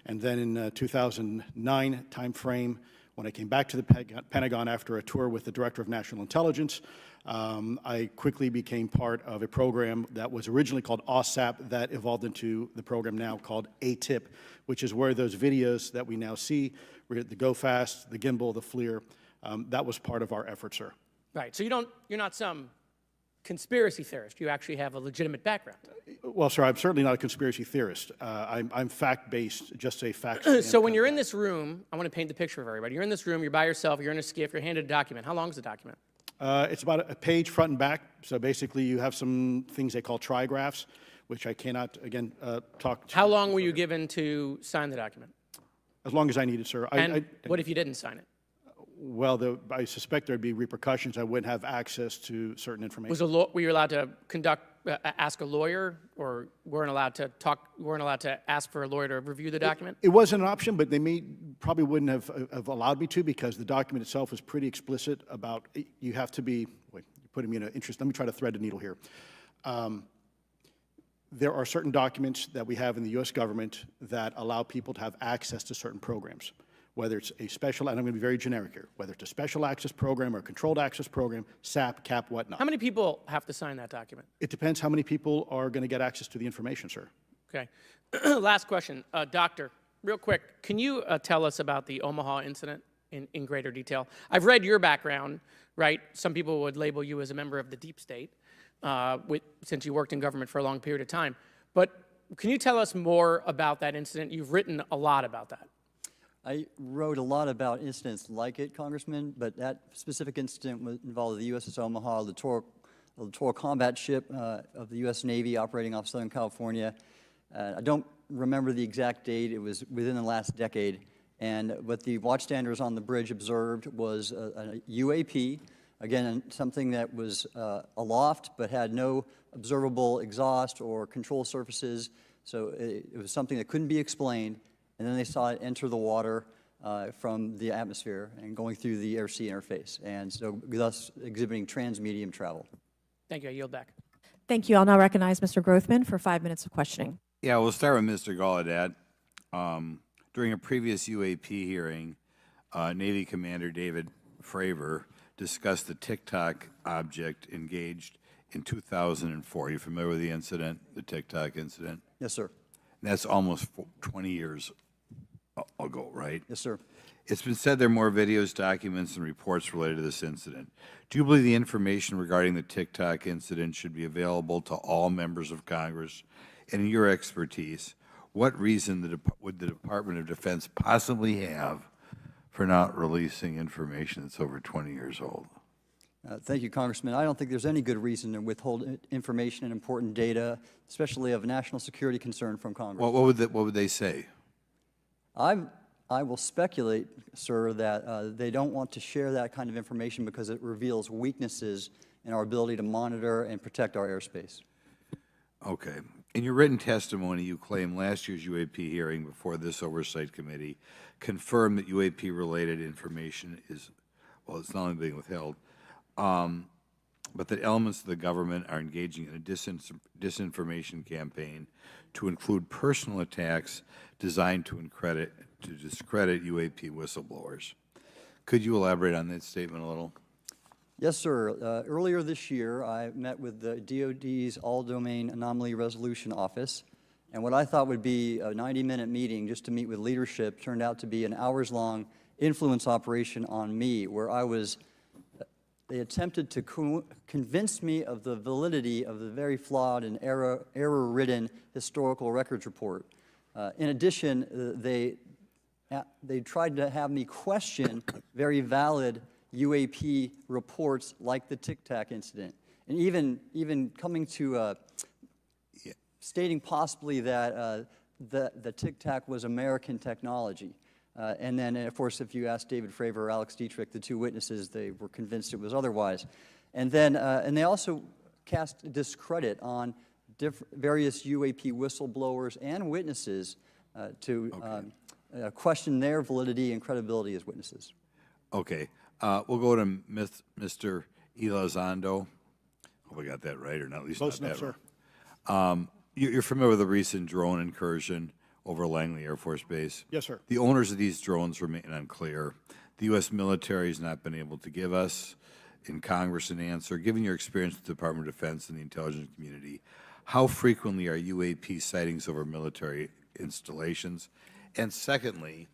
And then in 2009 timeframe, when I came back to the Pentagon after a tour with the Director of National Intelligence, I quickly became part of a program that was originally called OSAP that evolved into the program now called ATIP, which is where those videos that we now see, the Go Fast, the Gimbal, the FLIR, that was part of our effort, sir. Right. So you're not some conspiracy theorist. You actually have a legitimate background. Well, sir, I'm certainly not a conspiracy theorist. I'm fact-based, just say facts. So when you're in this room, I want to paint the picture of everybody. You're in this room, you're by yourself, you're in a SCIF, you're handed a document. How long is the document? It's about a page front and back. So basically, you have some things they call trigraphs, which I cannot, again, talk to. How long were you given to sign the document? As long as I needed, sir. And what if you didn't sign it? Well, I suspect there'd be repercussions. I wouldn't have access to certain information. Were you allowed to ask a lawyer, or weren't allowed to ask for a lawyer to review the document? It wasn't an option, but they probably wouldn't have allowed me to, because the document itself was pretty explicit about you have to be. Wait, you're putting me in an interest. Let me try to thread the needle here. There are certain documents that we have in the U.S. government that allow people to have access to certain programs, whether it's a special, and I'm going to be very generic here, whether it's a special access program or a controlled access program, SAP, CAP, whatnot. How many people have to sign that document? It depends how many people are going to get access to the information, sir. Okay. Last question. Doctor, real quick, can you tell us about the Omaha incident in greater detail? I've read your background, right? Some people would label you as a member of the deep state, since you worked in government for a long period of time. But can you tell us more about that incident? You've written a lot about that. I wrote a lot about incidents like it, Congressman, but that specific incident involved the USS Omaha, Littoral a littoral combat ship of the U.S. Navy operating off Southern California. I don't remember the exact date. It was within the last decade. And what the watchstanders on the bridge observed was a UAP, again, something that was aloft but had no observable exhaust or control surfaces. So it was something that couldn't be explained. And then they saw it enter the water from the atmosphere and going through the air-sea interface, and so thus exhibiting trans-medium travel. Thank you. I yield back. Thank you. I'll now recognize Mr. Grothman for 5 minutes of questioning. Yeah, we'll start with Mr. Gallaudet. During a previous UAP hearing, Navy Commander David Fravor discussed the TikTok object engaged in 2004. Are you familiar with the incident, the TikTok incident? Yes, sir. And that's almost 20 years ago, right? Yes, sir. It's been said there are more videos, documents, and reports related to this incident. Do you believe the information regarding the TikTok incident should be available to all members of Congress? And in your expertise, what reason would the Department of Defense possibly have for not releasing information that's over 20 years old? Thank you, Congressman. I don't think there's any good reason to withhold information and important data, especially of national security concern, from Congress. Well, what would they say? I will speculate, sir, that they don't want to share that kind of information because it reveals weaknesses in our ability to monitor and protect our airspace. Okay. In your written testimony, you claim last year's UAP hearing before this Oversight Committee confirmed that UAP-related information is, well, it's not only being withheld, but that elements of the government are engaging in a disinformation campaign to include personal attacks designed to discredit UAP whistleblowers. Could you elaborate on that statement a little? Yes, sir. Earlier this year, I met with the DoD's All-Domain Anomaly Resolution Office, and what I thought would be a 90-minute meeting just to meet with leadership turned out to be an hours-long influence operation on me, where they attempted to convince me of the validity of the very flawed and error-ridden historical records report. In addition, they tried to have me question very valid UAP reports like the Tic Tac incident, and even coming to stating possibly that the Tic Tac was American technology. And then, of course, if you ask David Fravor or Alex Dietrich, the two witnesses, they were convinced it was otherwise. And then, and they also cast discredit on various UAP whistleblowers and witnesses to question their validity and credibility as witnesses. Okay. We'll go to Mr. Elizondo. Hope I got that right, or not, at least Close not enough, that right. You're familiar with the recent drone incursion over Langley Air Force Base? Yes, sir. The owners of these drones remain unclear. The U.S. military has not been able to give us in Congress an answer. Given your experience with the Department of Defense and the intelligence community, how frequently are UAP sightings over military installations? And secondly,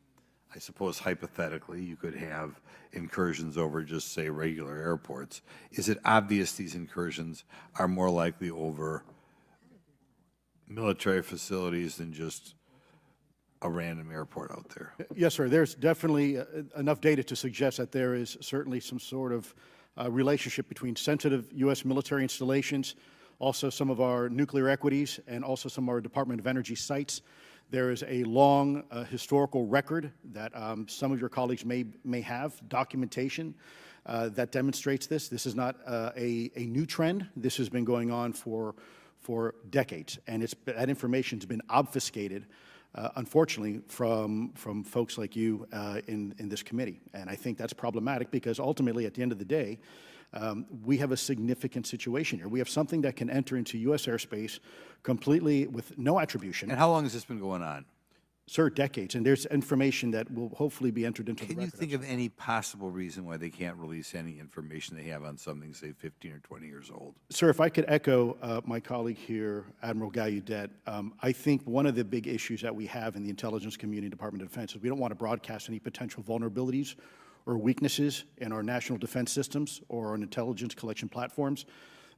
I suppose hypothetically you could have incursions over just, say, regular airports. Is it obvious these incursions are more likely over military facilities than just a random airport out there? Yes, sir. There's definitely enough data to suggest that there is certainly some sort of relationship between sensitive U.S. military installations, also some of our nuclear equities, and also some of our Department of Energy sites. There is a long historical record that some of your colleagues may have, documentation that demonstrates this. This is not a new trend. This has been going on for decades, and that information has been obfuscated, unfortunately, from folks like you in this committee. And I think that's problematic because ultimately, at the end of the day, we have a significant situation here. We have something that can enter into U.S. airspace completely with no attribution. And how long has this been going on? Sir, decades. And there's information that will hopefully be entered into the record. Can you think of any possible reason why they can't release any information they have on something, say, 15 or 20 years old? Sir, if I could echo my colleague here, Admiral Gallaudet, I think one of the big issues that we have in the intelligence community, Department of Defense, is we don't want to broadcast any potential vulnerabilities or weaknesses in our national defense systems or on intelligence collection platforms.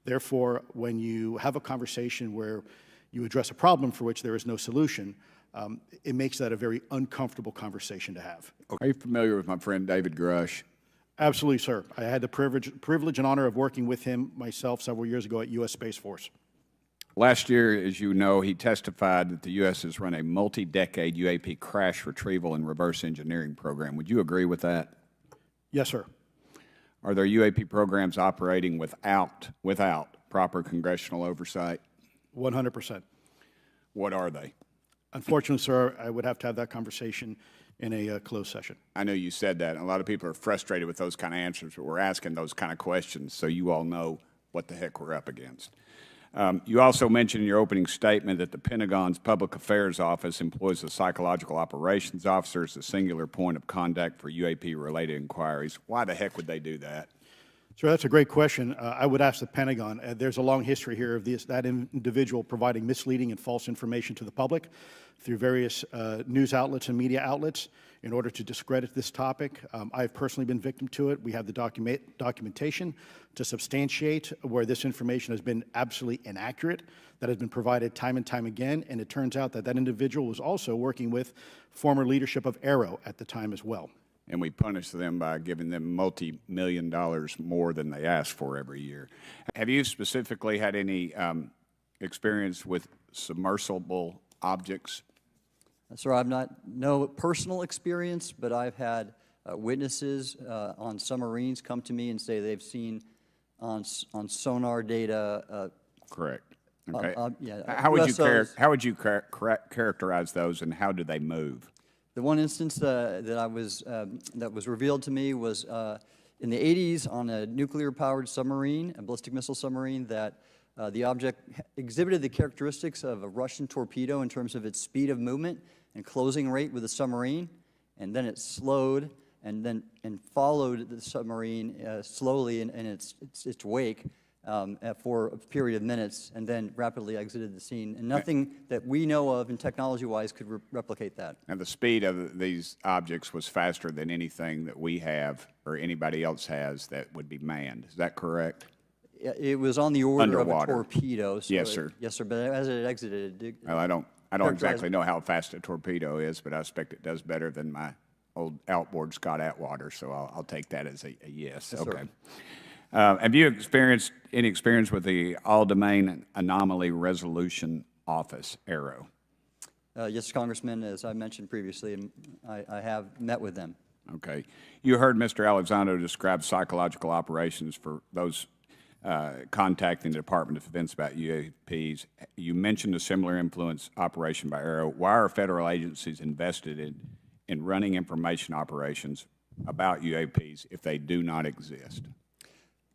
Therefore, when you have a conversation where you address a problem for which there is no solution, it makes that a very uncomfortable conversation to have. Are you familiar with my friend David Grush? Absolutely, sir. I had the privilege and honor of working with him myself several years ago at U.S. Space Force. Last year, as you know, he testified that the U.S. has run a multi-decade UAP crash retrieval and reverse engineering program. Would you agree with that? Yes, sir. Are there UAP programs operating without proper congressional oversight? 100%. What are they? Unfortunately, sir, I would have to have that conversation in a closed session. I know you said that, and a lot of people are frustrated with those kind of answers, but we're asking those kind of questions so you all know what the heck we're up against. You also mentioned in your opening statement that the Pentagon's Public Affairs Office employs a psychological operations officer as a singular point of contact for UAP-related inquiries. Why the heck would they do that? Sir, that's a great question. I would ask the Pentagon. There's a long history here of that individual providing misleading and false information to the public through various news outlets and media outlets in order to discredit this topic. I've personally been victim to it. We have the documentation to substantiate where this information has been absolutely inaccurate, that has been provided time and time again, and it turns out that that individual was also working with former leadership of Arrow at the time as well. And we punish them by giving them multi-million dollars more than they ask for every year. Have you specifically had any experience with submersible objects? Sir, I've no personal experience, but I've had witnesses on submarines come to me and say they've seen on sonar data. Correct. Okay. Yeah, how would you characterize those, and how do they move? The one instance that was revealed to me was in the 80s on a nuclear-powered submarine, a ballistic missile submarine, that the object exhibited the characteristics of a Russian torpedo in terms of its speed of movement and closing rate with the submarine, and then it slowed and followed the submarine slowly in its wake for a period of minutes, and then rapidly exited the scene. And nothing that we know of and technology-wise could replicate that. And the speed of these objects was faster than anything that we have or anybody else has that would be manned. Is that correct? It was on the order Underwater. of a torpedo. So yes, sir. Yes, sir. But as it exited, well, I don't exactly know how fast a torpedo is, but I expect it does better than my old outboard Scott Atwater. So I'll take that as a yes. Yes, okay. Sir. Have you experienced any experience with the All-Domain Anomaly Resolution Office, ARROW? Yes, Congressman, as I mentioned previously, and I have met with them. Okay. You heard Mr. Elizondo describe psychological operations for those contacting the Department of Defense about UAPs. You mentioned a similar influence operation by ARROW. Why are federal agencies invested in running information operations about UAPs if they do not exist?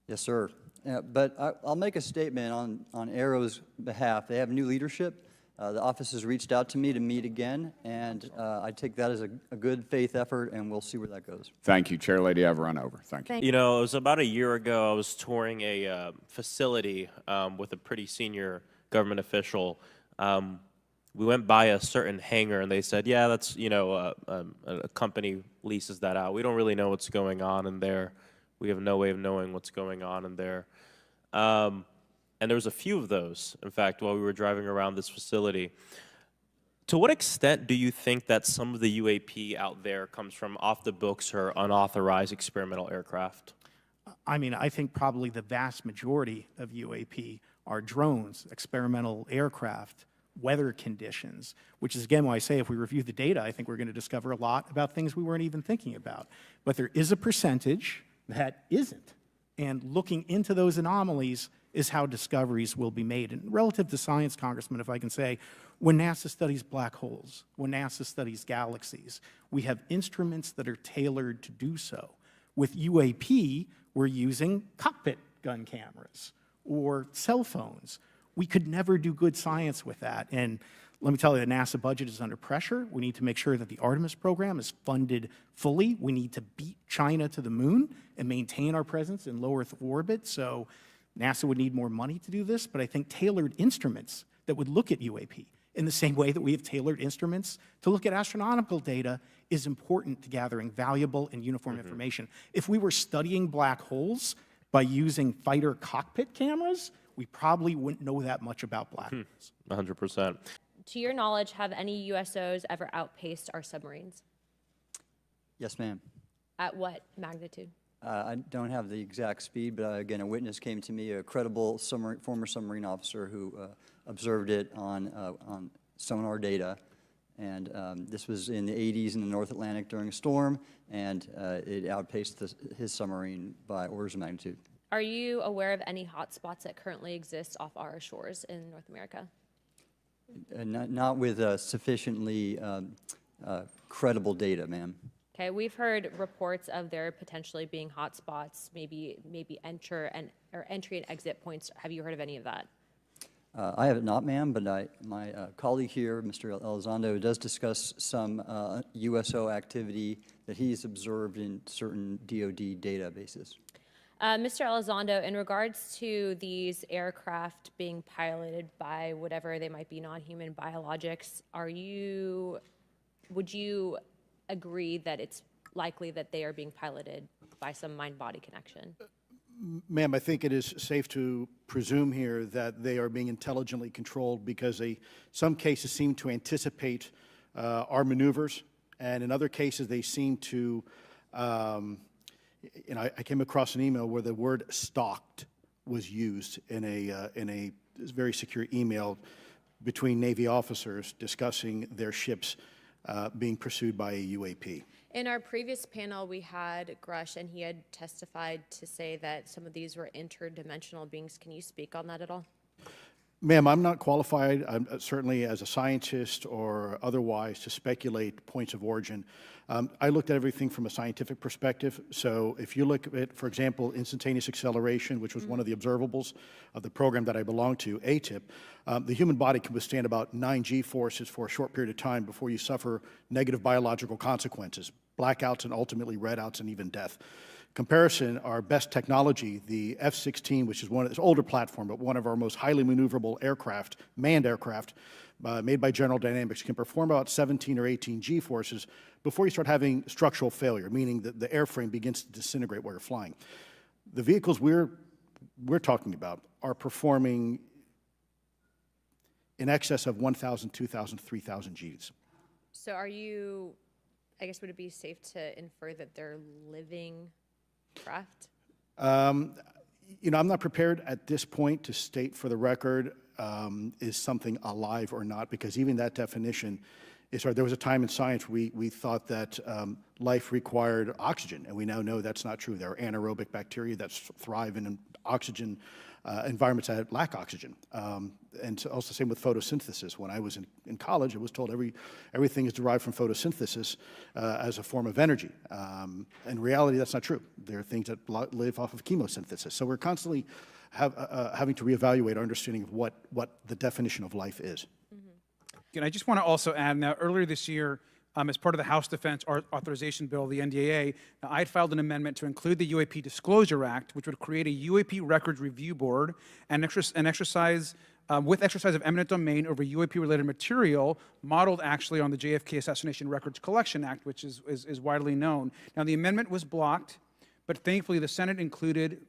Yes, sir. But I'll make a statement on ARROW's behalf. They have new leadership. The office has reached out to me to meet again, and I take that as a good faith effort, and we'll see where that goes. Thank you. Chair Lady, I've run over. Thank you. You know, it was about a year ago, I was touring a facility with a pretty senior government official. We went by a certain hangar, and they said, yeah, that's, you know, a company leases that out. We don't really know what's going on in there. We have no way of knowing what's going on in there. And there was a few of those, in fact, while we were driving around this facility. To what extent do you think that some of the UAP out there comes from off the books or unauthorized experimental aircraft? I mean, I think probably the vast majority of UAP are drones, experimental aircraft, weather conditions, which is, again, why I say if we review the data, I think we're going to discover a lot about things we weren't even thinking about. But there is a percentage that isn't. And looking into those anomalies is how discoveries will be made. And relative to science, Congressman, if I can say, when NASA studies black holes, when NASA studies galaxies, we have instruments that are tailored to do so. With UAP, we're using cockpit gun cameras or cell phones. We could never do good science with that. And let me tell you, the NASA budget is under pressure. We need to make sure that the Artemis program is funded fully. We need to beat China to the moon and maintain our presence in low Earth orbit. So NASA would need more money to do this, but I think tailored instruments that would look at UAP in the same way that we have tailored instruments to look at astronomical data is important to gathering valuable and uniform information. If we were studying black holes by using fighter cockpit cameras, we probably wouldn't know that much about black holes. 100%. To your knowledge, have any USOs ever outpaced our submarines? Yes, ma'am. At what magnitude? I don't have the exact speed, but again, a witness came to me, a credible former submarine officer who observed it on sonar data. And this was in the 80s in the North Atlantic during a storm, and it outpaced his submarine by orders of magnitude. Are you aware of any hotspots that currently exist off our shores in North America? Not with sufficiently credible data, ma'am. Okay, we've heard reports of there potentially being hotspots, maybe entry and exit points. Have you heard of any of that? I have not, ma'am, but my colleague here, Mr. Elizondo, does discuss some USO activity that he's observed in certain DoD databases. Mr. Elizondo, in regards to these aircraft being piloted by whatever they might be, non-human biologics, would you agree that it's likely that they are being piloted by some mind-body connection? Ma'am, I think it is safe to presume here that they are being intelligently controlled because some cases seem to anticipate our maneuvers, and in other cases they seem to, I came across an email where the word stalked was used in a very secure email between Navy officers discussing their ships being pursued by a UAP. In our previous panel, we had Grush, and he had testified to say that some of these were interdimensional beings. Can you speak on that at all? Ma'am, I'm not qualified, certainly as a scientist or otherwise, to speculate points of origin. I looked at everything from a scientific perspective. So if you look at, for example, instantaneous acceleration, which was one of the observables of the program that I belong to, ATIP, the human body can withstand about 9 G-forces for a short period of time before you suffer negative biological consequences, blackouts and ultimately redouts and even death. Comparison, our best technology, the F-16, which is it's an older platform, but one of our most highly maneuverable aircraft, manned aircraft, made by General Dynamics, can perform about 17 or 18 G-forces before you start having structural failure, meaning that the airframe begins to disintegrate while you're flying. The vehicles we're talking about are performing in excess of 1,000, 2,000, 3,000 Gs. So I guess, would it be safe to infer that they're living craft? I'm not prepared at this point to state for the record is something alive or not, because even that definition is hard. There was a time in science we thought that life required oxygen, and we now know that's not true. There are anaerobic bacteria that thrive in oxygen environments that lack oxygen. And also the same with photosynthesis. When I was in college, I was told everything is derived from photosynthesis as a form of energy. In reality, that's not true. There are things that live off of chemosynthesis. So we're constantly having to reevaluate our understanding of what the definition of life is. And I just want to also add, now earlier this year, as part of the House Defense Authorization Bill, the NDAA, I had filed an amendment to include the UAP Disclosure Act, which would create a UAP Records Review Board and exercise of eminent domain over UAP-related material, modeled actually on the JFK Assassination Records Collection Act, which is widely known. Now, the amendment was blocked, but thankfully the Senate included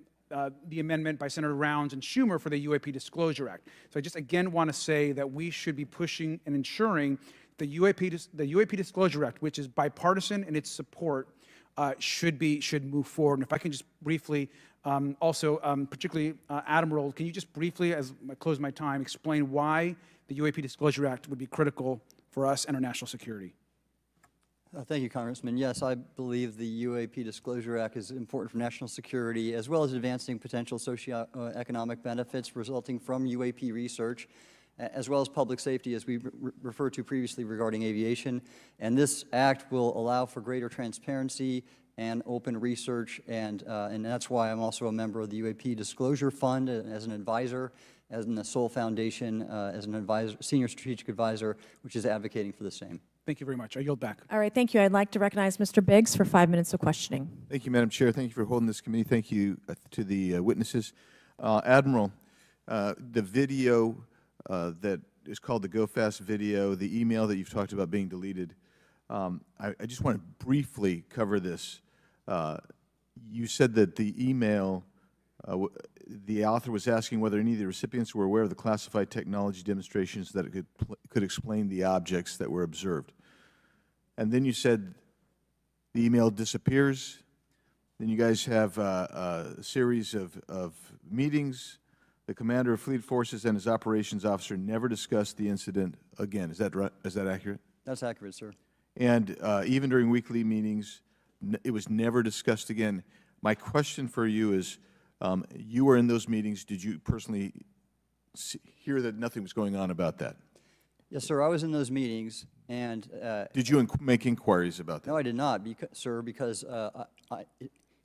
the amendment by Senator Rounds and Schumer for the UAP Disclosure Act. So I just again want to say that we should be pushing and ensuring the UAP Disclosure Act, which is bipartisan in its support, should move forward. And if I can just briefly, particularly Admiral, can you just briefly, as I close my time, explain why the UAP Disclosure Act would be critical for us and our national security? Thank you, Congressman. Yes, I believe the UAP Disclosure Act is important for national security, as well as advancing potential socioeconomic benefits resulting from UAP research, as well as public safety, as we referred to previously regarding aviation. And this act will allow for greater transparency and open research, and that's why I'm also a member of the UAP Disclosure Fund as an advisor, as in the Sol Foundation, as an advisor, senior strategic advisor, which is advocating for the same. Thank you very much. I yield back. All right, thank you. I'd like to recognize Mr. Biggs for 5 minutes of questioning. Thank you, Madam Chair. Thank you for holding this committee. Thank you to the witnesses. Admiral, the video that is called the Go Fast video, the email that you've talked about being deleted, I just want to briefly cover this. You said that the email, the author was asking whether any of the recipients were aware of the classified technology demonstrations that it could explain the objects that were observed. And then you said the email disappears, Then you guys have a series of meetings. The commander of fleet forces and his operations officer never discussed the incident again. Is that right? Is that accurate? That's accurate, sir. And even during weekly meetings, it was never discussed again. My question for you is, you were in those meetings. Did you personally hear that nothing was going on about that? Yes, sir, I was in those meetings, and... Did you make inquiries about that? No, I did not, sir, because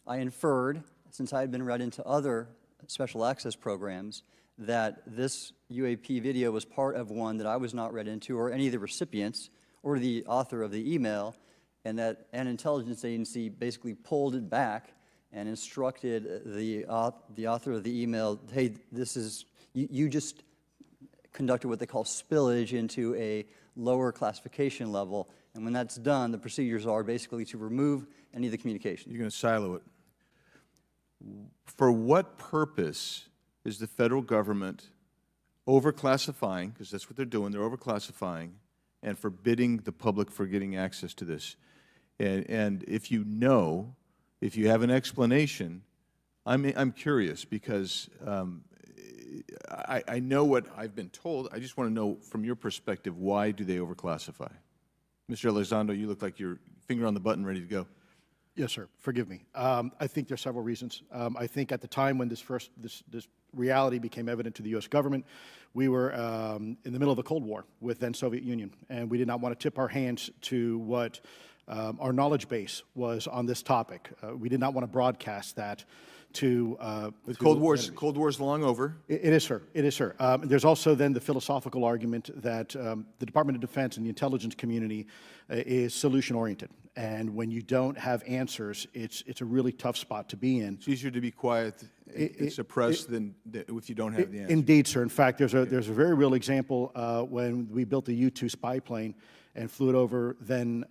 I inferred, since I had been read into other special access programs, that this UAP video was part of one that I was not read into, or any of the recipients, or the author of the email, and that an intelligence agency basically pulled it back and instructed the author of the email, hey, this is, you just conducted what they call spillage into a lower classification level, and when that's done, the procedures are basically to remove any of the communication. You're going to silo it. For what purpose is the federal government overclassifying, because that's what they're doing, they're overclassifying, and forbidding the public from getting access to this? And if you know, if you have an explanation, I'm curious, because I know what I've been told. I just want to know from your perspective, why do they overclassify? Mr. Elizondo, you look like you're finger on the button, ready to go. Yes, sir. Forgive me. I think there are several reasons. I think at the time when this reality became evident to the U.S. government, we were in the middle of the Cold War with then Soviet Union, and we did not want to tip our hands to what our knowledge base was on this topic. We did not want to broadcast that to Cold War's long over. It is, sir. It is, sir. There's also then the philosophical argument that the Department of Defense and the intelligence community is solution-oriented. And when you don't have answers, it's a really tough spot to be in. It's easier to be quiet and suppressed than if you don't have the answer. Indeed, sir. In fact, there's a very real example when we built the U-2 spy plane and flew it over then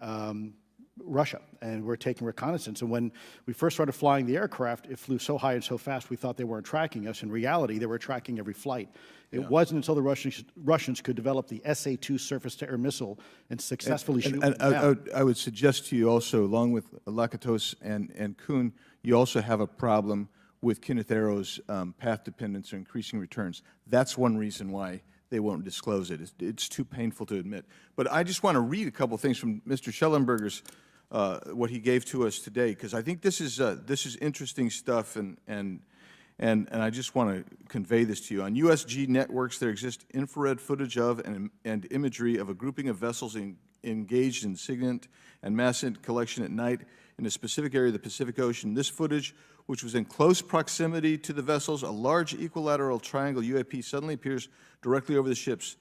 Russia, and we're taking reconnaissance. And when we first started flying the aircraft, it flew so high and so fast we thought they weren't tracking us. In reality, they were tracking every flight. It wasn't until the Russians could develop the SA-2 surface-to-air missile and successfully shoot them down. I would suggest to you also, along with Lakatos and Kuhn, you also have a problem with Kenneth Arrow's path dependence or increasing returns. That's one reason why they won't disclose it. It's too painful to admit. But I just want to read a couple things from Mr. Schellenberger's what he gave to us today, because I think this is interesting stuff, and I just want to convey this to you. On USG networks, there exists infrared footage of and imagery of a grouping of vessels engaged in SIGINT and massive collection at night in a specific area of the Pacific Ocean. This footage, which was in close proximity to the vessels, a large equilateral triangle UAP suddenly appears directly over the ships.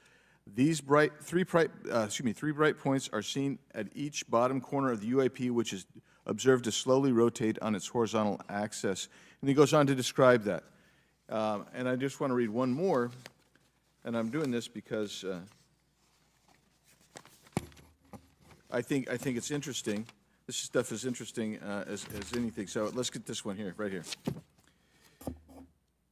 These three bright points are seen at each bottom corner of the UAP, which is observed to slowly rotate on its horizontal axis. And he goes on to describe that. And I just want to read one more, and I'm doing this because I think it's interesting. This stuff is interesting as anything. So let's get this one here, right here.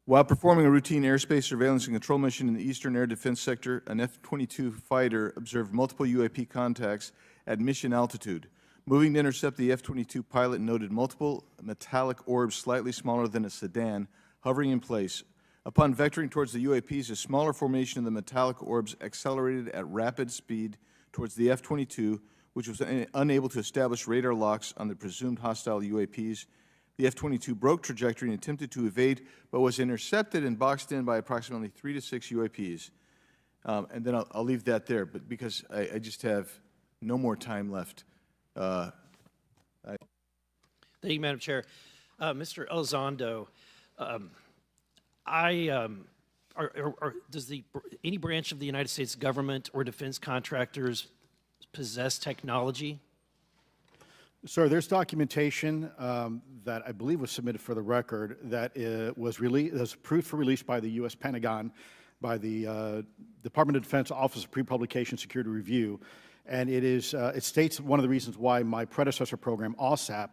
While performing a routine airspace surveillance and control mission in the Eastern Air Defense Sector, an F-22 fighter observed multiple UAP contacts at mission altitude. Moving to intercept, the F-22 pilot noted multiple metallic orbs slightly smaller than a sedan hovering in place. Upon vectoring towards the UAPs, a smaller formation of the metallic orbs accelerated at rapid speed towards the F-22, which was unable to establish radar locks on the presumed hostile UAPs. The F-22 broke trajectory and attempted to evade, but was intercepted and boxed in by approximately 3 to 6 UAPs. And then I'll leave that there, but because I just have no more time left. Thank you, Madam Chair. Mr. Elizondo, does any branch of the United States government or defense contractors possess technology? Sir, there's documentation that I believe was submitted for the record that was approved for release by the U.S. Pentagon, by the Department of Defense Office of Pre-Publication Security Review, and it states one of the reasons why my predecessor program, OSAP,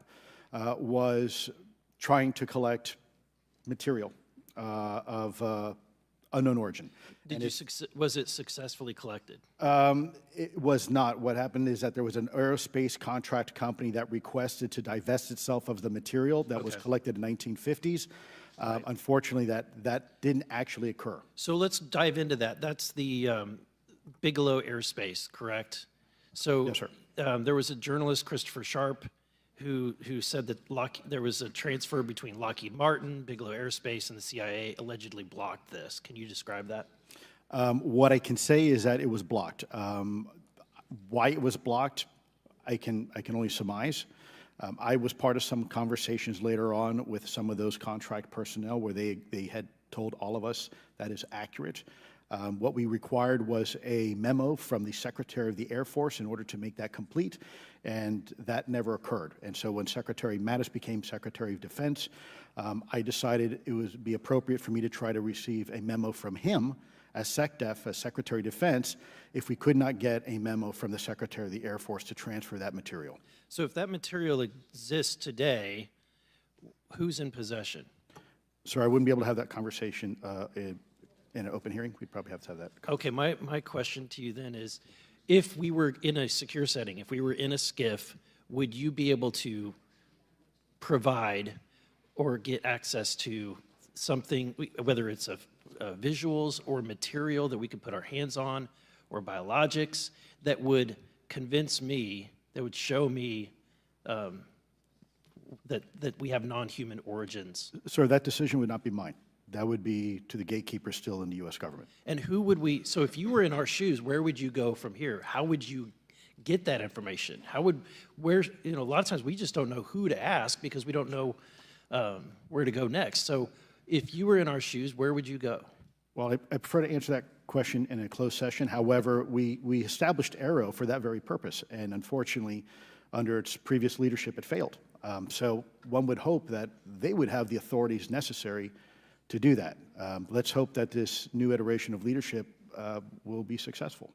was trying to collect material of unknown origin. Did you was it successfully collected? It was not. What happened is that there was an aerospace contract company that requested to divest itself of the material that was collected in the 1950s. Unfortunately, that didn't actually occur. So let's dive into that. That's the Bigelow Aerospace, correct? So Yes, sir. There was a journalist, Christopher Sharp, who said that there was a transfer between Lockheed Martin, Bigelow Aerospace, and the CIA allegedly blocked this. Can you describe that? What I can say is that it was blocked. Why it was blocked, I can only surmise. I was part of some conversations later on with some of those contract personnel where they had told all of us that is accurate. What we required was a memo from the Secretary of the Air Force in order to make that complete, and that never occurred. And so when Secretary Mattis became Secretary of Defense, I decided it would be appropriate for me to try to receive a memo from him as SecDef, as Secretary of Defense, if we could not get a memo from the Secretary of the Air Force to transfer that material. So if that material exists today, who's in possession? Sir, I wouldn't be able to have that conversation in an open hearing. We'd probably have to have that. Okay, my question to you then is, if we were in a secure setting, if we were in a SCIF, would you be able to provide or get access to something, whether it's visuals or material that we could put our hands on, or biologics, that would convince me, that would show me that we have non-human origins? Sir, that decision would not be mine. That would be to the gatekeeper still in the U.S. government. And who would we, so if you were in our shoes, where would you go from here? How would you get that information? A lot of times we just don't know who to ask because we don't know where to go next. So if you were in our shoes, where would you go? Well, I prefer to answer that question in a closed session. However, we established AARO for that very purpose, and unfortunately, under its previous leadership, it failed. So one would hope that they would have the authorities necessary to do that. Let's hope that this new iteration of leadership will be successful.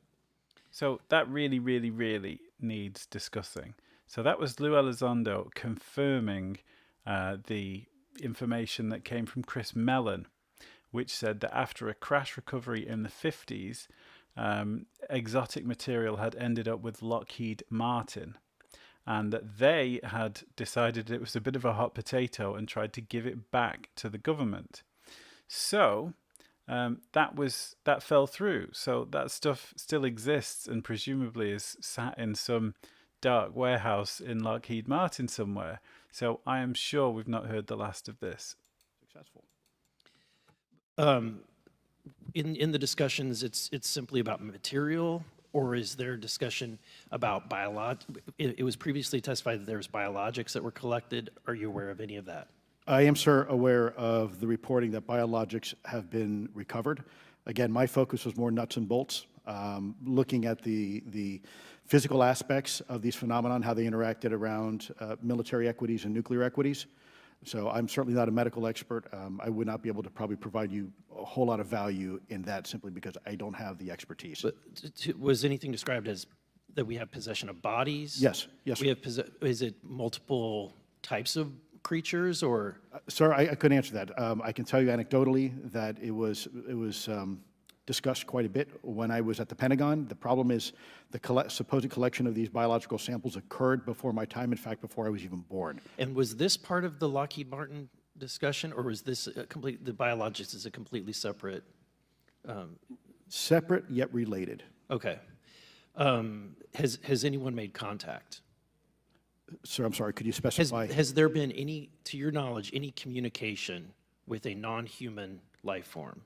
So that really, really, really needs discussing. So that was Lou Elizondo confirming the information that came from Chris Mellon, which said that after a crash recovery in the 50s, exotic material had ended up with Lockheed Martin, and that they had decided it was a bit of a hot potato and tried to give it back to the government. So that fell through. So that stuff still exists and presumably is sat in some dark warehouse in Lockheed Martin somewhere. So I am sure we've not heard the last of this. Successful. In the discussions, it's simply about material, or is there discussion about it was previously testified that there was biologics that were collected. Are you aware of any of that? I am, sir, aware of the reporting that biologics have been recovered. Again, my focus was more nuts and bolts, looking at the physical aspects of these phenomenon, how they interacted around military equities and nuclear equities. So I'm certainly not a medical expert. I would not be able to probably provide you a whole lot of value in that simply because I don't have the expertise. But was anything described as that we have possession of bodies? Yes, yes. Is it multiple types of creatures, or? Sir, I couldn't answer that. I can tell you anecdotally that it was discussed quite a bit when I was at the Pentagon. The problem is the supposed collection of these biological samples occurred before my time, in fact, before I was even born. And was this part of the Lockheed Martin discussion, or was this the biologics is a completely separate? Separate yet related. Okay. Has anyone made contact? Sir, I'm sorry, could you specify? Has there been any, to your knowledge, any communication with a non-human life form?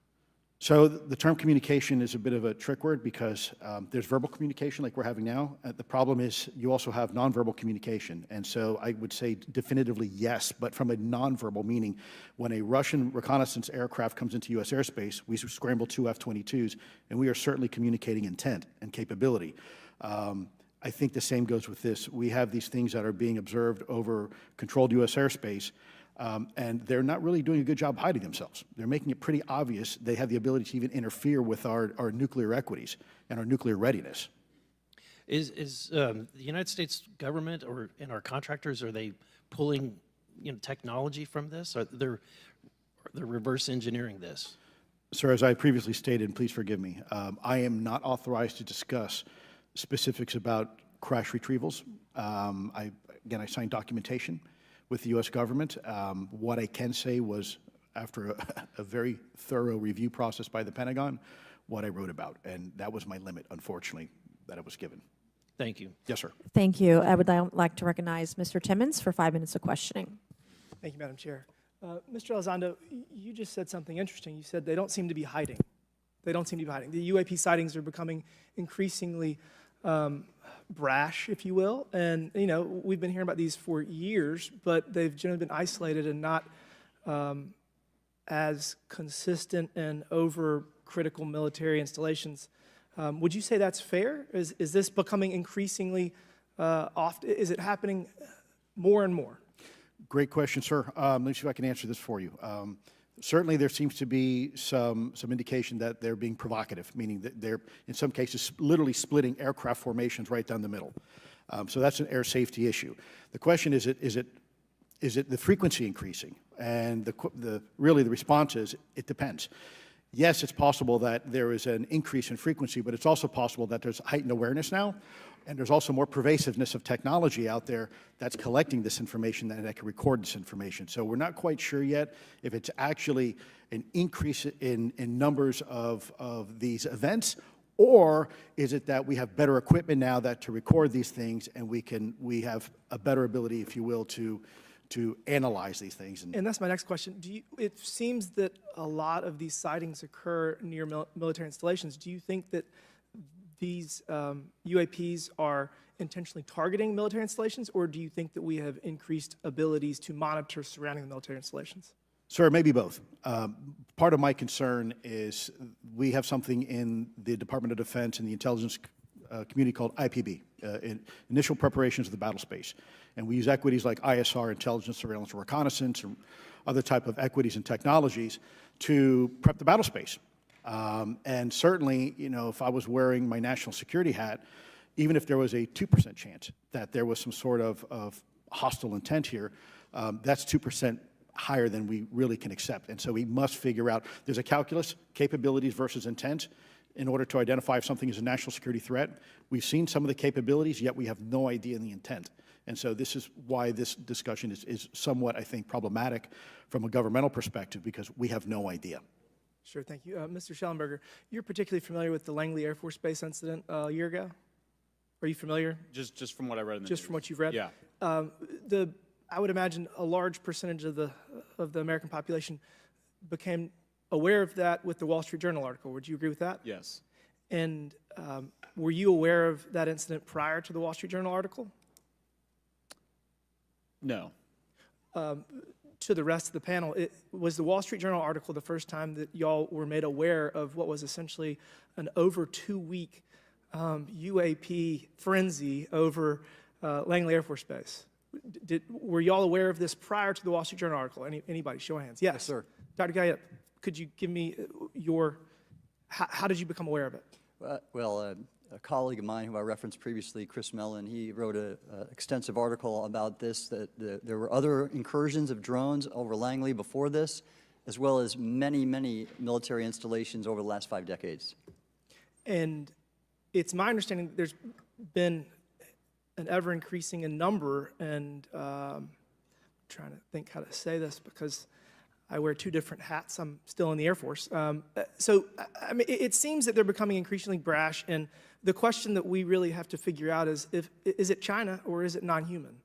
So the term communication is a bit of a trick word because there's verbal communication like we're having now. The problem is you also have nonverbal communication. And so I would say definitively yes, but from a nonverbal meaning, when a Russian reconnaissance aircraft comes into U.S. airspace, we scramble 2 F-22s, and we are certainly communicating intent and capability. I think the same goes with this. We have these things that are being observed over controlled U.S. airspace, and they're not really doing a good job hiding themselves. They're making it pretty obvious they have the ability to even interfere with our nuclear equities and our nuclear readiness. Is the United States government or in our contractors, are they pulling technology from this? Are they reverse engineering this? Sir, as I previously stated, and please forgive me, I am not authorized to discuss specifics about crash retrievals. Again, I signed documentation with the U.S. government. What I can say was, after a very thorough review process by the Pentagon, what I wrote about, and that was my limit, unfortunately, that I was given. Thank you. Yes, sir. Thank you. I would like to recognize Mr. Timmons for 5 minutes of questioning. Thank you, Madam Chair. Mr. Elizondo, you just said something interesting. You said they don't seem to be hiding. They don't seem to be hiding. The UAP sightings are becoming increasingly brash, if you will. And, you know, we've been hearing about these for years, but they've generally been isolated and not as consistent and over-critical military installations. Would you say that's fair? Is this becoming increasingly often? Is it happening more and more? Great question, sir. Let me see if I can answer this for you. Certainly, there seems to be some indication that they're being provocative, meaning that they're, in some cases, literally splitting aircraft formations right down the middle. So that's an air safety issue. The question is it the frequency increasing? And really the response is it depends. Yes, it's possible that there is an increase in frequency, but it's also possible that there's heightened awareness now, and there's also more pervasiveness of technology out there that's collecting this information and that can record this information. So we're not quite sure yet if it's actually an increase in numbers of these events, or is it that we have better equipment now that to record these things, and we have a better ability, if you will, to analyze these things. And that's my next question. It seems that a lot of these sightings occur near military installations. Do you think that these UAPs are intentionally targeting military installations, or do you think that we have increased abilities to monitor surrounding the military installations? Sir, maybe both. Part of my concern is we have something in the Department of Defense and the intelligence community called IPB, Initial Preparations of the Battle Space. And we use equities like ISR, intelligence, surveillance, and reconnaissance, or other type of equities and technologies to prep the battle space. And certainly, you know, if I was wearing my national security hat, even if there was a 2% chance that there was some sort of hostile intent here, that's 2% higher than we really can accept. And so we must figure out, there's a calculus, capabilities versus intent, in order to identify if something is a national security threat. We've seen some of the capabilities, yet we have no idea in the intent. And so this is why this discussion is somewhat, I think, problematic from a governmental perspective, because we have no idea. Sure, thank you. Mr. Schellenberger, you're particularly familiar with the Langley Air Force Base incident a year ago? Are you familiar? Just from what I read in the Just news. from what you've read? Yeah. I would imagine a large percentage of the American population became aware of that with the Wall Street Journal article. Would you agree with that? Yes. And were you aware of that incident prior to the Wall Street Journal article? No. To the rest of the panel, was the Wall Street Journal article the first time that y'all were made aware of what was essentially an over 2-week UAP frenzy over Langley Air Force Base? Were y'all aware of this prior to the Wall Street Journal article? Anybody, show of hands. Yes, sir. Dr. Guyette, could you give me how did you become aware of it? Well, a colleague of mine who I referenced previously, Chris Mellon, he wrote an extensive article about this, that there were other incursions of drones over Langley before this, as well as many, many military installations over the last 5 decades. And it's my understanding that there's been an ever-increasing in number, and I'm trying to think how to say this because I wear 2 different hats. I'm still in the Air Force. So, I mean, it seems that they're becoming increasingly brash, and the question that we really have to figure out is it China or is it non-human?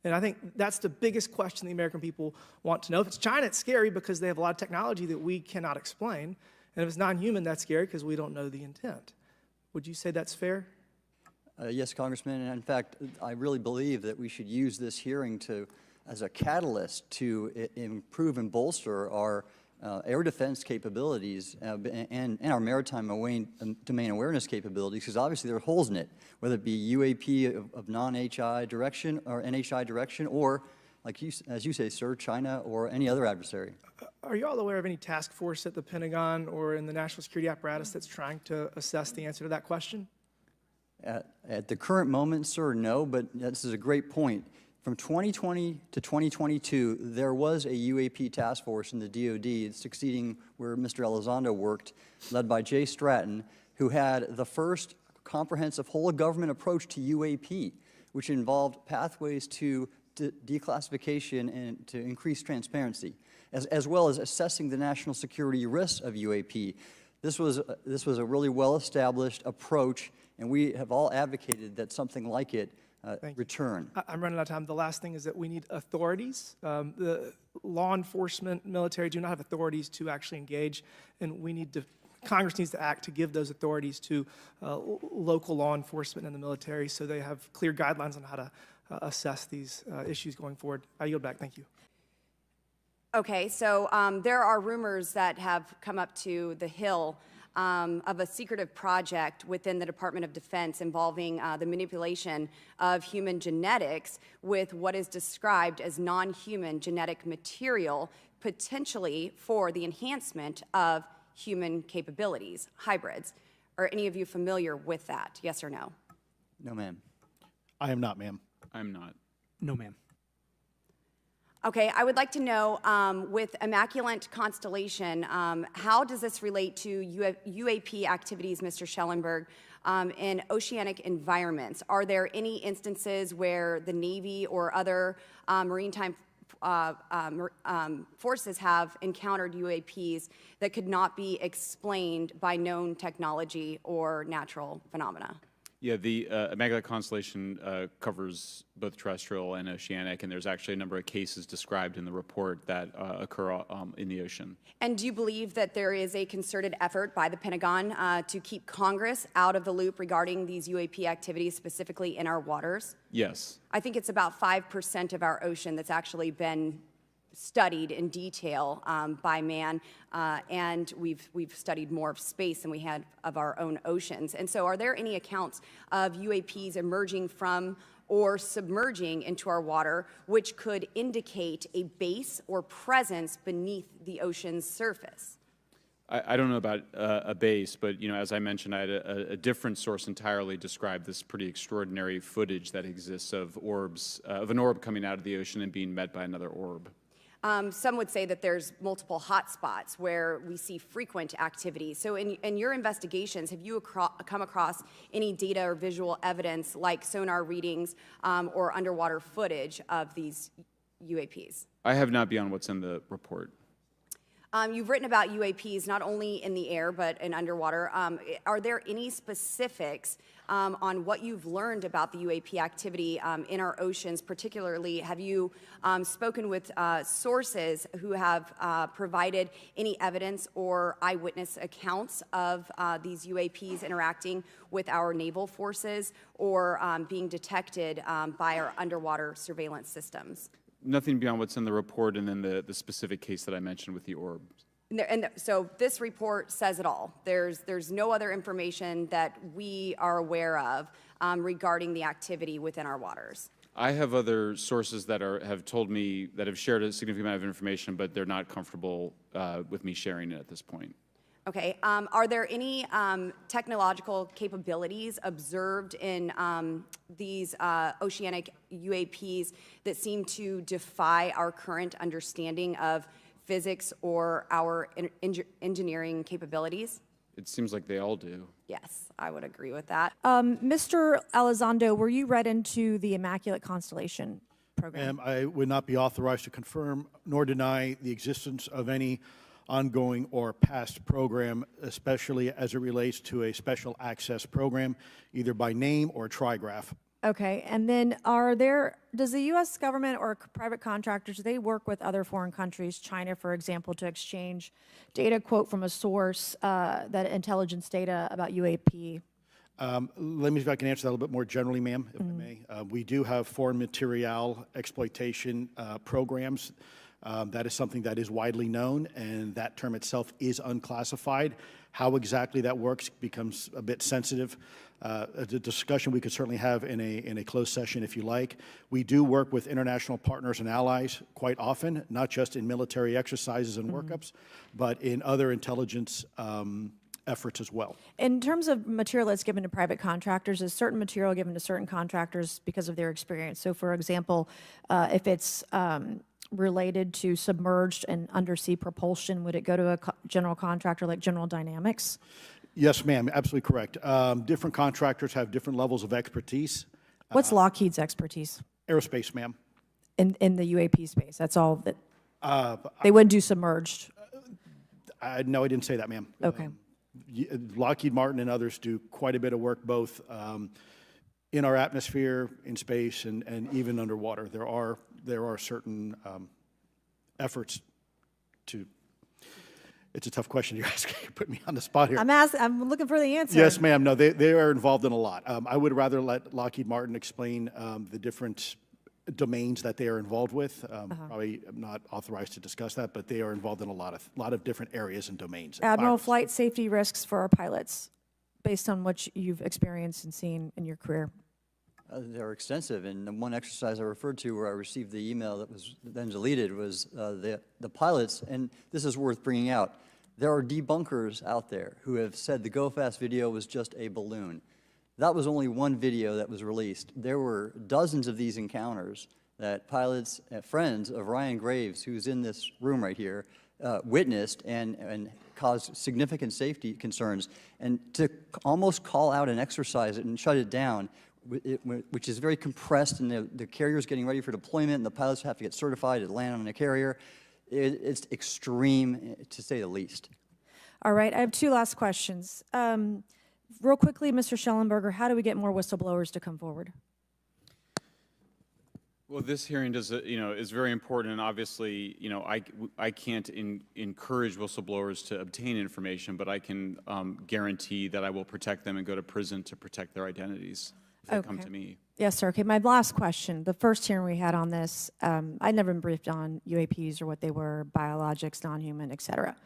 And I think that's the biggest question the American people want to know. If it's China, it's scary because they have a lot of technology that we cannot explain. And if it's non-human, that's scary because we don't know the intent. Would you say that's fair? Yes, Congressman. And in fact, I really believe that we should use this hearing as a catalyst to improve and bolster our air defense capabilities and our maritime domain awareness capabilities, because obviously there are holes in it, whether it be UAP of non-HI direction or NHI direction, or, like as you say, sir, China or any other adversary. Are you all aware of any task force at the Pentagon or in the national security apparatus that's trying to assess the answer to that question? At the current moment, sir, no, but this is a great point. From 2020 to 2022, there was a UAP task force in the DoD succeeding where Mr. Elizondo worked, led by Jay Stratton, who had the first comprehensive whole-of-government approach to UAP, which involved pathways to declassification and to increase transparency, as well as assessing the national security risks of UAP. This was a really well-established approach, and we have all advocated that something like it return. I'm running out of time. The last thing is that we need authorities. The law enforcement, military do not have authorities to actually engage, and Congress needs to act to give those authorities to local law enforcement and the military so they have clear guidelines on how to assess these issues going forward. I yield back. Thank you. Okay, so there are rumors that have come up to the Hill of a secretive project within the Department of Defense involving the manipulation of human genetics with what is described as non-human genetic material, potentially for the enhancement of human capabilities, hybrids. Are any of you familiar with that, yes or no? No, ma'am. I am not, ma'am. I'm not. No, ma'am. Okay, I would like to know, with Immaculate Constellation, how does this relate to UAP activities, Mr. Schellenberg, in oceanic environments? Are there any instances where the Navy or other maritime forces have encountered UAPs that could not be explained by known technology or natural phenomena? Yeah, the Immaculate Constellation covers both terrestrial and oceanic, and there's actually a number of cases described in the report that occur in the ocean. And do you believe that there is a concerted effort by the Pentagon to keep Congress out of the loop regarding these UAP activities, specifically in our waters? Yes. I think it's about 5% of our ocean that's actually been studied in detail by man, and we've studied more of space than we had of our own oceans. And so are there any accounts of UAPs emerging from or submerging into our water which could indicate a base or presence beneath the ocean's surface? I don't know about a base, but as I mentioned, I had a different source entirely describe this pretty extraordinary footage that exists of orbs, of an orb coming out of the ocean and being met by another orb. Some would say that there's multiple hotspots where we see frequent activity. So in your investigations, have you come across any data or visual evidence like sonar readings or underwater footage of these UAPs? I have not beyond what's in the report. You've written about UAPs not only in the air but in underwater. Are there any specifics on what you've learned about the UAP activity in our oceans? Particularly, have you spoken with sources who have provided any evidence or eyewitness accounts of these UAPs interacting with our naval forces or being detected by our underwater surveillance systems? Nothing beyond what's in the report and then the specific case that I mentioned with the orbs. So this report says it all. There's no other information that we are aware of regarding the activity within our waters. I have other sources that have told me that have shared a significant amount of information, but they're not comfortable with me sharing it at this point. Okay. Are there any technological capabilities observed in these oceanic UAPs that seem to defy our current understanding of physics or our engineering capabilities? It seems like they all do. Yes, I would agree with that. Mr. Elizondo, were you read into the Immaculate Constellation program? I would not be authorized to confirm nor deny the existence of any ongoing or past program, especially as it relates to a special access program, either by name or trigraph. Okay, and then does the U.S. government or private contractors, do they work with other foreign countries, China, for example, to exchange data, quote from a source, that intelligence data about UAP? Let me see if I can answer that a little bit more generally, ma'am, if I may. We do have foreign material exploitation programs. That is something that is widely known, and that term itself is unclassified. How exactly that works becomes a bit sensitive. A discussion we could certainly have in a closed session if you like. We do work with international partners and allies quite often, not just in military exercises and workups, but in other intelligence efforts as well. In terms of material that's given to private contractors, is certain material given to certain contractors because of their experience? So for example, if it's related to submerged and undersea propulsion, would it go to a general contractor like General Dynamics? Yes, ma'am, absolutely correct. Different contractors have different levels of expertise. What's Lockheed's expertise? Aerospace, ma'am. In the UAP space, that's all that, they wouldn't do submerged? No, I didn't say that, ma'am. Okay. Lockheed Martin and others do quite a bit of work both in our atmosphere, in space, and even underwater. There are certain efforts to. It's a tough question you're asking. You put me on the spot here. I'm looking for the answer. Yes, ma'am. No, they are involved in a lot. I would rather let Lockheed Martin explain the different domains that they are involved with. Probably I'm not authorized to discuss that, but they are involved in a lot of different areas and domains. Admiral, flight safety risks for our pilots, based on what you've experienced and seen in your career. They're extensive, and the one exercise I referred to where I received the email that was then deleted was the pilots, and this is worth bringing out. There are debunkers out there who have said the Go Fast video was just a balloon. That was only one video that was released. There were dozens of these encounters that pilots, friends of Ryan Graves, who's in this room right here, witnessed and caused significant safety concerns. And to almost call out and exercise it and shut it down, which is very compressed, and the carrier's getting ready for deployment, and the pilots have to get certified to land on a carrier, it's extreme, to say the least. All right, I have two last questions. Real quickly, Mr. Schellenberger, how do we get more whistleblowers to come forward? Well, this hearing does, is very important, and obviously, I can't encourage whistleblowers to obtain information, but I can guarantee that I will protect them and go to prison to protect their identities if they come to me. Yes, sir. Okay, my last question. The first hearing we had on this, I'd never been briefed on UAPs or what they were, biologics, non-human, et cetera.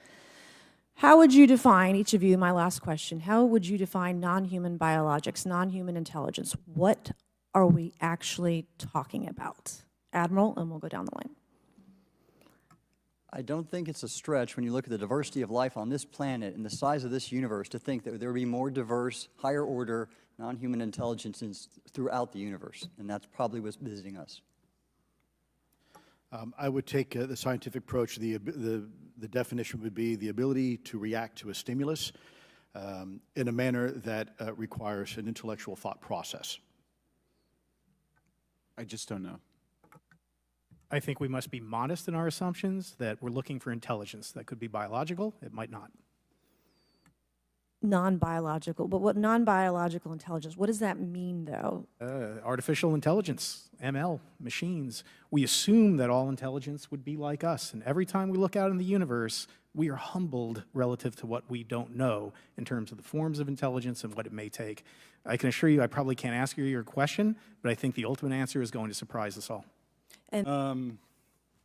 How would you define, each of you, my last question, how would you define non-human biologics, non-human intelligence? What are we actually talking about? Admiral, and we'll go down the line. I don't think it's a stretch when you look at the diversity of life on this planet and the size of this universe to think that there would be more diverse, higher order, non-human intelligences throughout the universe, and that's probably what's visiting us. I would take the scientific approach. The definition would be the ability to react to a stimulus in a manner that requires an intellectual thought process. I just don't know. I think we must be modest in our assumptions that we're looking for intelligence. That could be biological, it might not. Non-biological, but what non-biological intelligence, what does that mean, though? Artificial intelligence, ML, machines. We assume that all intelligence would be like us, and every time we look out in the universe, we are humbled relative to what we don't know in terms of the forms of intelligence and what it may take. I can assure you I probably can't ask you your question, but I think the ultimate answer is going to surprise us all. And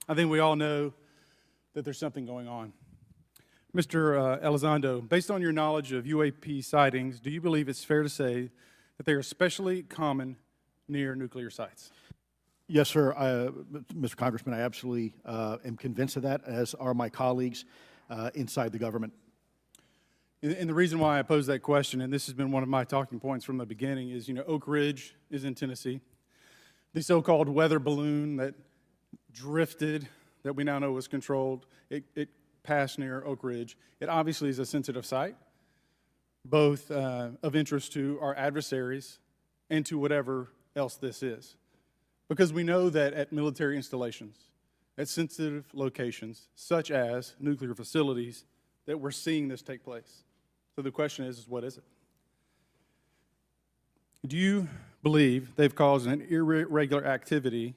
I think we all know that there's something going on. Mr. Elizondo, based on your knowledge of UAP sightings, do you believe it's fair to say that they are especially common near nuclear sites? Yes, sir. Mr. Congressman, I absolutely am convinced of that, as are my colleagues inside the government. And the reason why I pose that question, and this has been one of my talking points from the beginning, is, Oak Ridge is in Tennessee. The so-called weather balloon that drifted, that we now know was controlled, it passed near Oak Ridge. It obviously is a sensitive site, both of interest to our adversaries and to whatever else this is. Because we know that at military installations, at sensitive locations, such as nuclear facilities, that we're seeing this take place. So the question is what is it? Do you believe they've caused an irregular activity,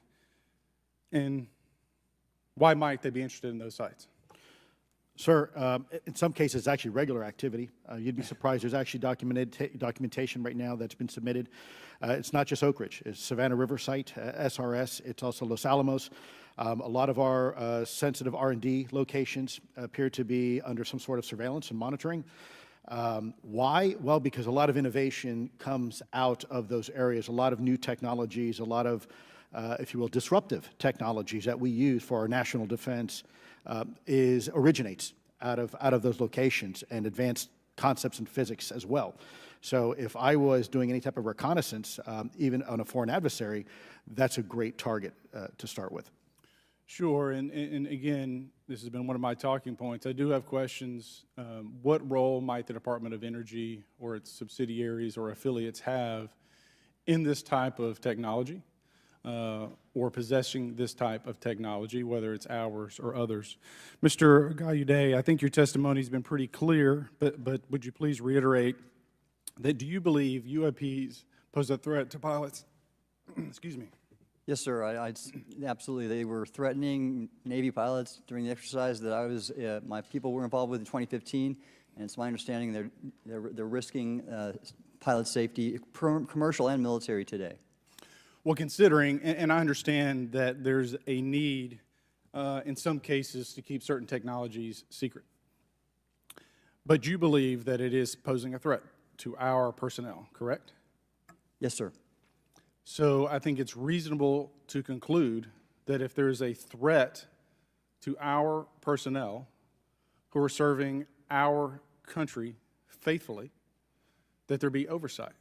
and why might they be interested in those sites? Sir, in some cases, it's actually regular activity. You'd be surprised. There's actually documentation right now that's been submitted. It's not just Oak Ridge. It's Savannah River Site, SRS. It's also Los Alamos. A lot of our sensitive R&D locations appear to be under some sort of surveillance and monitoring. Why? Well, because a lot of innovation comes out of those areas, a lot of new technologies, a lot of, if you will, disruptive technologies that we use for our national defense originates out of those locations, and advanced concepts in physics as well. So if I was doing any type of reconnaissance, even on a foreign adversary, that's a great target to start with. Sure, and again, this has been one of my talking points. I do have questions. What role might the Department of Energy or its subsidiaries or affiliates have in this type of technology or possessing this type of technology, whether it's ours or others? Mr. Gallaudet, I think your testimony has been pretty clear, but would you please reiterate that do you believe UAPs pose a threat to pilots? Excuse me. Yes, sir. Absolutely. They were threatening Navy pilots during the exercise that my people were involved with in 2015, and it's my understanding they're risking pilot safety, commercial and military today. Well, considering, and I understand that there's a need in some cases to keep certain technologies secret, but you believe that it is posing a threat to our personnel, correct? Yes, sir. So I think it's reasonable to conclude that if there is a threat to our personnel who are serving our country faithfully, that there be oversight.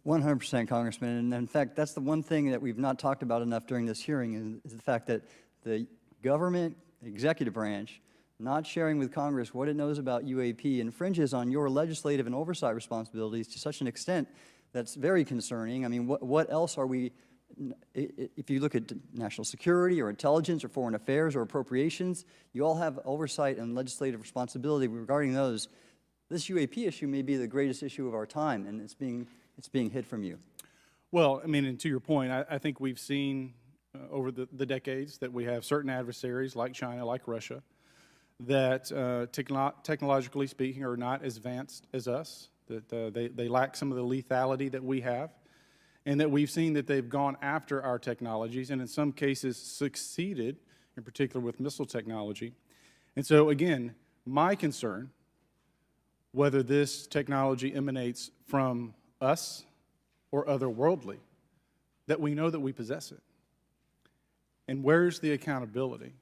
100%, Congressman. And in fact, that's the one thing that we've not talked about enough during this hearing is the fact that the government executive branch not sharing with Congress what it knows about UAP infringes on your legislative and oversight responsibilities to such an extent that's very concerning. I mean, what else are we, if you look at national security or intelligence or foreign affairs or appropriations, you all have oversight and legislative responsibility regarding those. This UAP issue may be the greatest issue of our time, and it's being hid from you. Well, I mean, and to your point, I think we've seen over the decades that we have certain adversaries like China, like Russia, that technologically speaking are not as advanced as us, that they lack some of the lethality that we have, and that we've seen that they've gone after our technologies and in some cases succeeded, in particular with missile technology. And so again, my concern, whether this technology emanates from us or otherworldly, that we know that we possess it. And where's the accountability?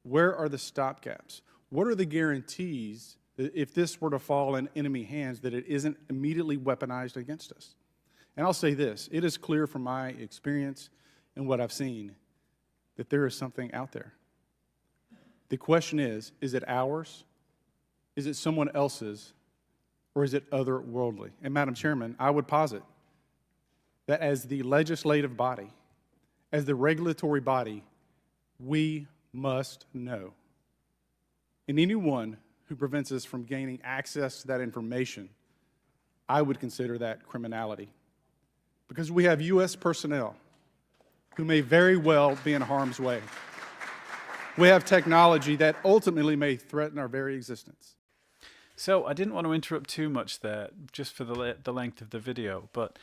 Where are the stopgaps? What are the guarantees that if this were to fall in enemy hands, that it isn't immediately weaponized against us? And I'll say this, it is clear from my experience and what I've seen that there is something out there. The question is it ours? Is it someone else's? Or is it otherworldly? And Madam Chairman, I would posit that as the legislative body, as the regulatory body, we must know. And anyone who prevents us from gaining access to that information, I would consider that criminality. Because we have U.S. personnel who may very well be in harm's way. We have technology that ultimately may threaten our very existence. So I didn't want to interrupt too much there, just for the length of the video, but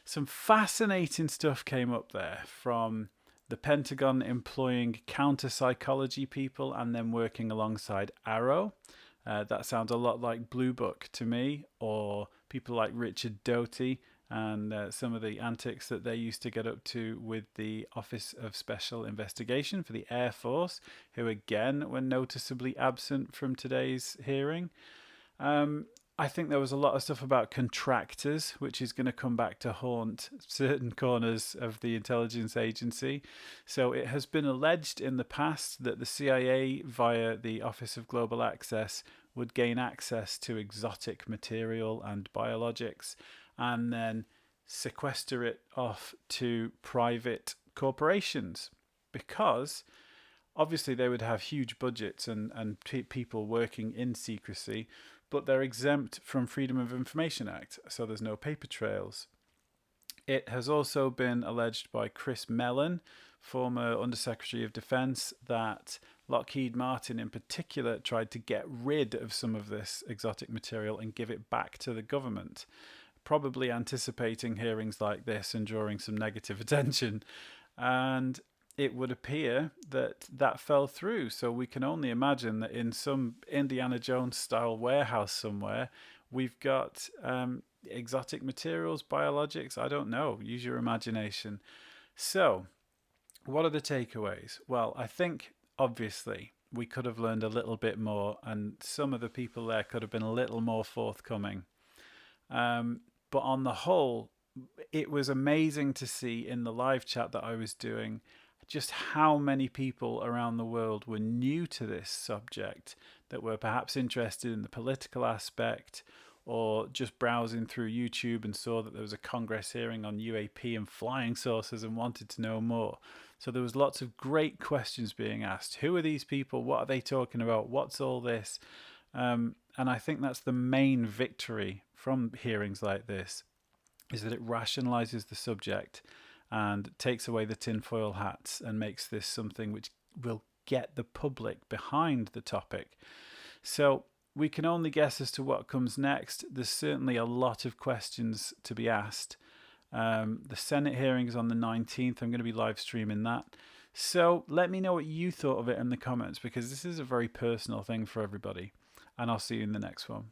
some fascinating stuff came up there from the Pentagon employing counter-psychology people and then working alongside Arrow. That sounds a lot like Blue Book to me, or people like Richard Doty and some of the antics that they used to get up to with the Office of Special Investigation for the Air Force, who again were noticeably absent from today's hearing. I think there was a lot of stuff about contractors, which is going to come back to haunt certain corners of the intelligence agency. So it has been alleged in the past that the CIA, via the Office of Global Access, would gain access to exotic material and biologics and then sequester it off to private corporations, because obviously they would have huge budgets and people working in secrecy, but they're exempt from Freedom of Information Act, so there's no paper trails. It has also been alleged by Chris Mellon, former Undersecretary of Defense, that Lockheed Martin in particular tried to get rid of some of this exotic material and give it back to the government, probably anticipating hearings like this and drawing some negative attention. And it would appear that that fell through. So we can only imagine that in some Indiana Jones style warehouse somewhere, we've got exotic materials, biologics, I don't know, use your imagination. So what are the takeaways? Well, I think obviously we could have learned a little bit more, and some of the people there could have been a little more forthcoming. But on the whole, it was amazing to see in the live chat that I was doing just how many people around the world were new to this subject, that were perhaps interested in the political aspect, or just browsing through YouTube and saw that there was a Congress hearing on UAP and flying saucers and wanted to know more. So there was lots of great questions being asked. Who are these people? What are they talking about? What's all this? And I think that's the main victory from hearings like this, is that it rationalizes the subject and takes away the tinfoil hats and makes this something which will get the public behind the topic. So we can only guess as to what comes next. There's certainly a lot of questions to be asked. The Senate hearing is on the 19th. I'm going to be live streaming that. So let me know what you thought of it in the comments, because this is a very personal thing for everybody. And I'll see you in the next one.